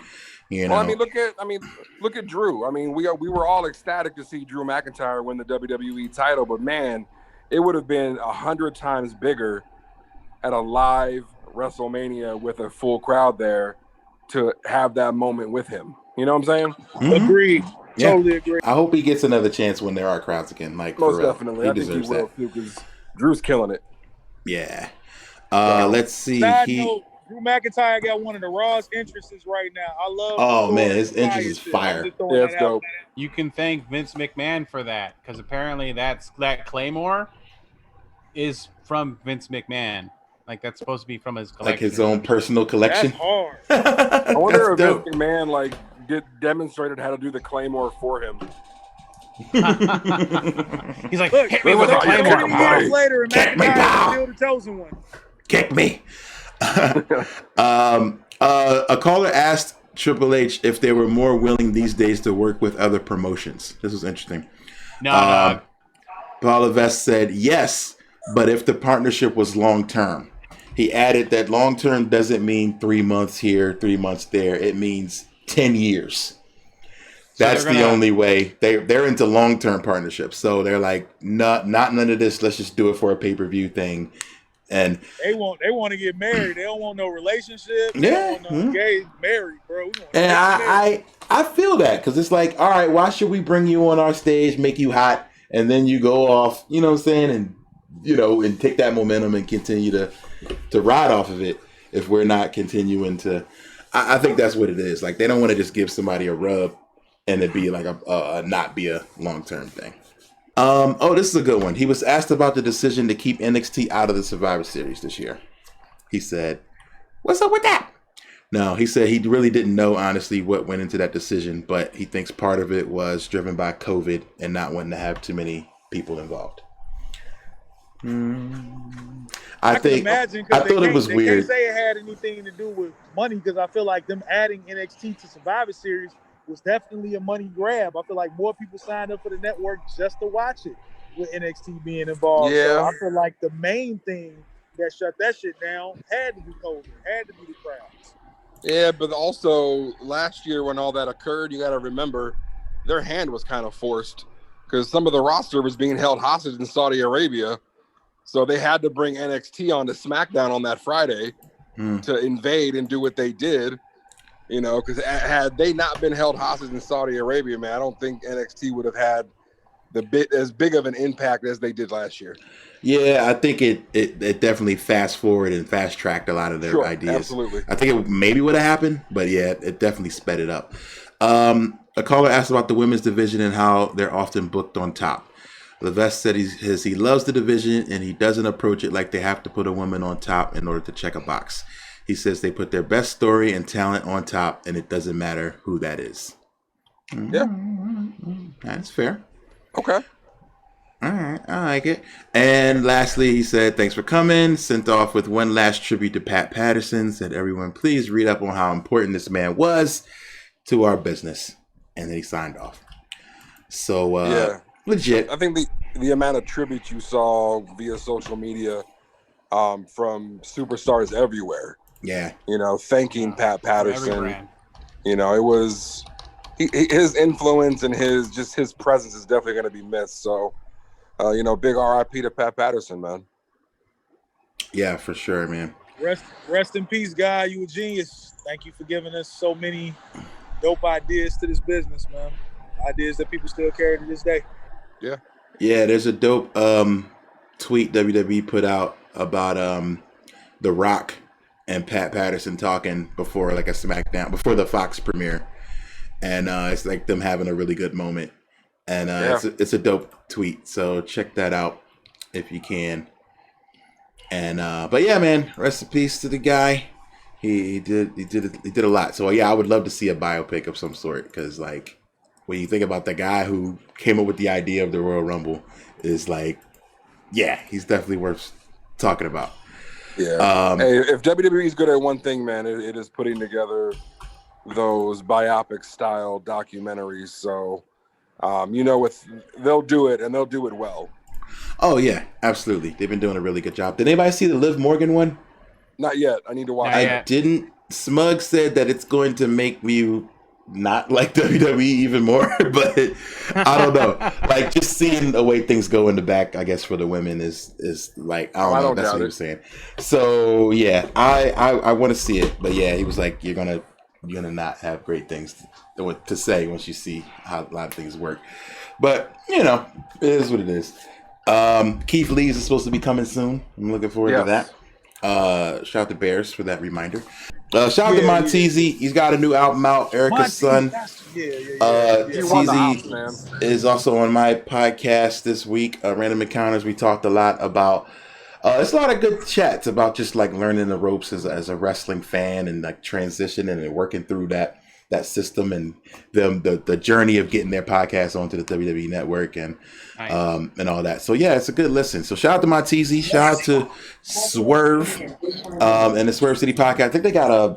Well, look at Drew. I mean, we were all ecstatic to see Drew McIntyre win the WWE title, but man, it would have been 100 times bigger at a live WrestleMania with a full crowd there to have that moment with him. You know what I'm saying? Mm-hmm. Agreed. Yeah. Totally agree. I hope he gets another chance when there are crowds again. Like, most definitely, I think he will too, because Drew's killing it. Yeah. Let's see. Drew McIntyre got one of the rawest entrances right now. I love. Oh man, his entrance is fire. Yeah, it's dope. You can thank Vince McMahon for that, because apparently that Claymore is from Vince McMahon. Like, that's supposed to be from his collection. Like his own personal collection. That's hard. I wonder if Vince McMahon demonstrated how to do the Claymore for him. He's like, hit me with a Claymore. Years later, and McIntyre still the chosen one. Kick me. A caller asked Triple H if they were more willing these days to work with other promotions. This was interesting. No. Paula Vest said yes, but if the partnership was long term. He added that long term doesn't mean 3 months here, 3 months there. It means 10 years. That's the only way. They're into long term partnerships. So they're like, not none of this. Let's just do it for a pay-per-view thing. And they want to get married. They don't want no relationship. Yeah, they don't want no gay married, bro. And I feel that, because it's like, all right, why should we bring you on our stage, make you hot, and then you go off, you know what I'm saying, and and take that momentum and continue to ride off of it if we're not continuing to. I think that's what it is. Like, they don't want to just give somebody a rub and it be like a not be a long-term thing. This is a good one. He was asked about the decision to keep NXT out of the Survivor Series this year. He said, "What's up with that?" No, he said he really didn't know, honestly, what went into that decision, but he thinks part of it was driven by COVID and not wanting to have too many people involved. I thought it was weird. They can't say it had anything to do with money, because I feel like them adding NXT to Survivor Series was definitely a money grab. I feel like more people signed up for the network just to watch it, with NXT being involved. Yeah. So I feel like the main thing that shut that shit down had to be COVID, had to be the crowds. Yeah, but also last year when all that occurred, you got to remember their hand was kind of forced, because some of the roster was being held hostage in Saudi Arabia So they had to bring NXT on to SmackDown on that Friday to invade and do what they did, you know, because had they not been held hostage in Saudi Arabia, man, I don't think NXT would have had as big of an impact as they did last year. Yeah, I think it definitely fast forward and fast tracked a lot of their ideas. Absolutely. I think it maybe would have happened, but yeah, it definitely sped it up. A caller asked about the women's division and how they're often booked on top. Noveliss said he loves the division and he doesn't approach it like they have to put a woman on top in order to check a box. He says they put their best story and talent on top and it doesn't matter who that is. Yeah. That's fair. Okay. All right, I like it. And lastly, he said, thanks for coming. Sent off with one last tribute to Pat Patterson. Said, everyone, please read up on how important this man was to our business. And then he signed off. So, legit. I think the amount of tribute you saw via social media from superstars everywhere. Yeah. You know, thanking Pat Patterson. You know, it was his influence and his presence is definitely going to be missed. So, you know, big RIP to Pat Patterson, man. Yeah, for sure, man. Rest in peace, guy. You a genius. Thank you for giving us so many dope ideas to this business, man. Ideas that people still carry to this day. Yeah. Yeah, there's a dope tweet WWE put out about The Rock and Pat Patterson talking before like a SmackDown, before the Fox premiere. And it's like them having a really good moment. And it's a dope tweet. So check that out if you can. And but yeah, man, rest in peace to the guy. He did a lot. So yeah, I would love to see a biopic of some sort, because like when you think about the guy who came up with the idea of the Royal Rumble, is like, yeah, he's definitely worth talking about. Yeah. Hey, if WWE is good at one thing, man, it is putting together those biopic style documentaries. So, you know, they'll do it, and they'll do it well. Oh yeah, absolutely. They've been doing a really good job. Did anybody see the Liv Morgan one? Not yet. I need to watch it. I didn't. Smug said that it's going to make me not like WWE even more, but I don't know. Like, just seeing the way things go in the back, I guess, for the women is like, I don't know. That's what he was saying. So yeah, I want to see it, but yeah, he was like, you're gonna not have great things to say once you see how a lot of things work. But you know, it is what it is. Keith Lee's is supposed to be coming soon. I'm looking forward to that. Shout out to Bears for that reminder. Shout out to Montezzi. He's got a new album out, Erica's Son. Teezy is also on my podcast this week, Random Encounters. We talked a lot about it's a lot of good chats about just like learning the ropes as a wrestling fan and like transitioning and working through that system and the journey of getting their podcast onto the WWE network and all that. So yeah, it's a good listen. So shout out to Montezzi, shout out to Swerve and the Swerve City podcast. I think they got a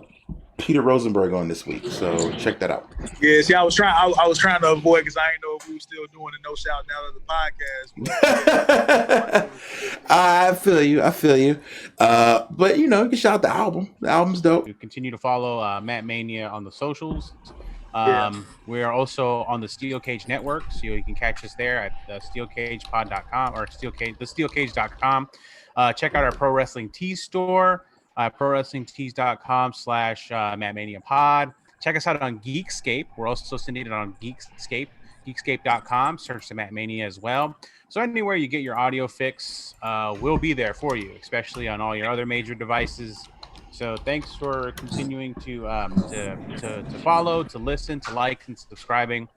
Peter Rosenberg on this week, so check that out. Yeah, see, I was trying to avoid, because I didn't know if we were still doing the no shouting out of the podcast. But, I feel you. But you know, you can shout out the album. The album's dope. You continue to follow Matt Mania on the socials. We are also on the Steel Cage Network, so you can catch us there at steelcagepod.com or thesteelcage.com. Check out our Pro Wrestling Tees store. ProWrestlingTees.com/MattManiaPod. Check us out on Geekscape. We're also syndicated on Geekscape.com. Search the Matt Mania as well. So anywhere you get your audio fix, we'll be there for you, especially on all your other major devices. So thanks for continuing to follow, to listen, to like, and subscribing.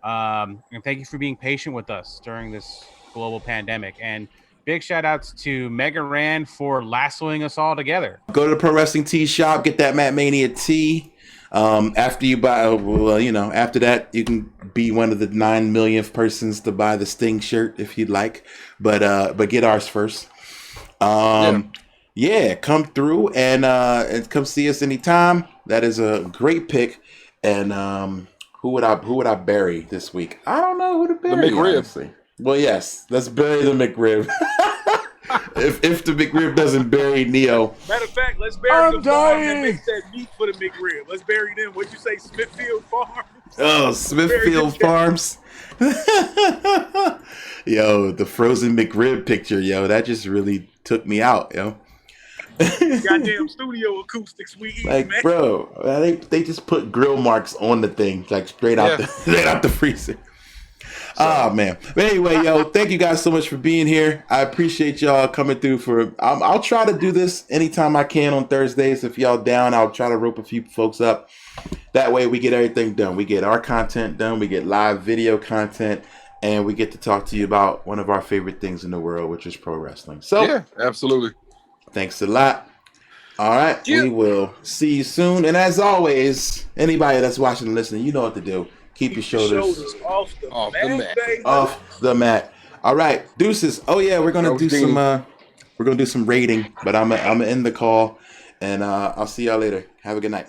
And thank you for being patient with us during this global pandemic. And big shout outs to Mega Ran for lassoing us all together. Go to the Pro Wrestling Tee shop, get that Matt Mania tee. After you buy, after that, you can be one of the 9 millionth persons to buy the Sting shirt if you'd like. But get ours first. Yeah, come through and come see us anytime. That is a great pick. And who would I bury this week? I don't know who to bury. The McRIP. Honestly. Well, yes, let's bury the McRIP. if the McRIP doesn't bury Neo. Matter of fact, let's bury the farm that makes that meat for the McRIP. Let's bury them. What'd you say, Smithfield Farms? Oh, Smithfield Farms. Yo, the frozen McRib picture, yo, that just really took me out, yo. Goddamn studio acoustics we eat, Like, man. bro, they just put grill marks on the thing, like straight out the freezer. Oh man. But anyway, yo, thank you guys so much for being here. I appreciate y'all coming through I'll try to do this anytime I can on Thursdays. If y'all down, I'll try to rope a few folks up. That way we get everything done. We get our content done, we get live video content, and we get to talk to you about one of our favorite things in the world, which is pro wrestling. So yeah, absolutely. Thanks a lot. All right, we will see you soon. And as always, anybody that's watching and listening, you know what to do. Keep your shoulders off the mat. Off the mat. All right, deuces. Oh yeah, we're gonna do some rating, but I'm gonna end the call, and I'll see y'all later. Have a good night.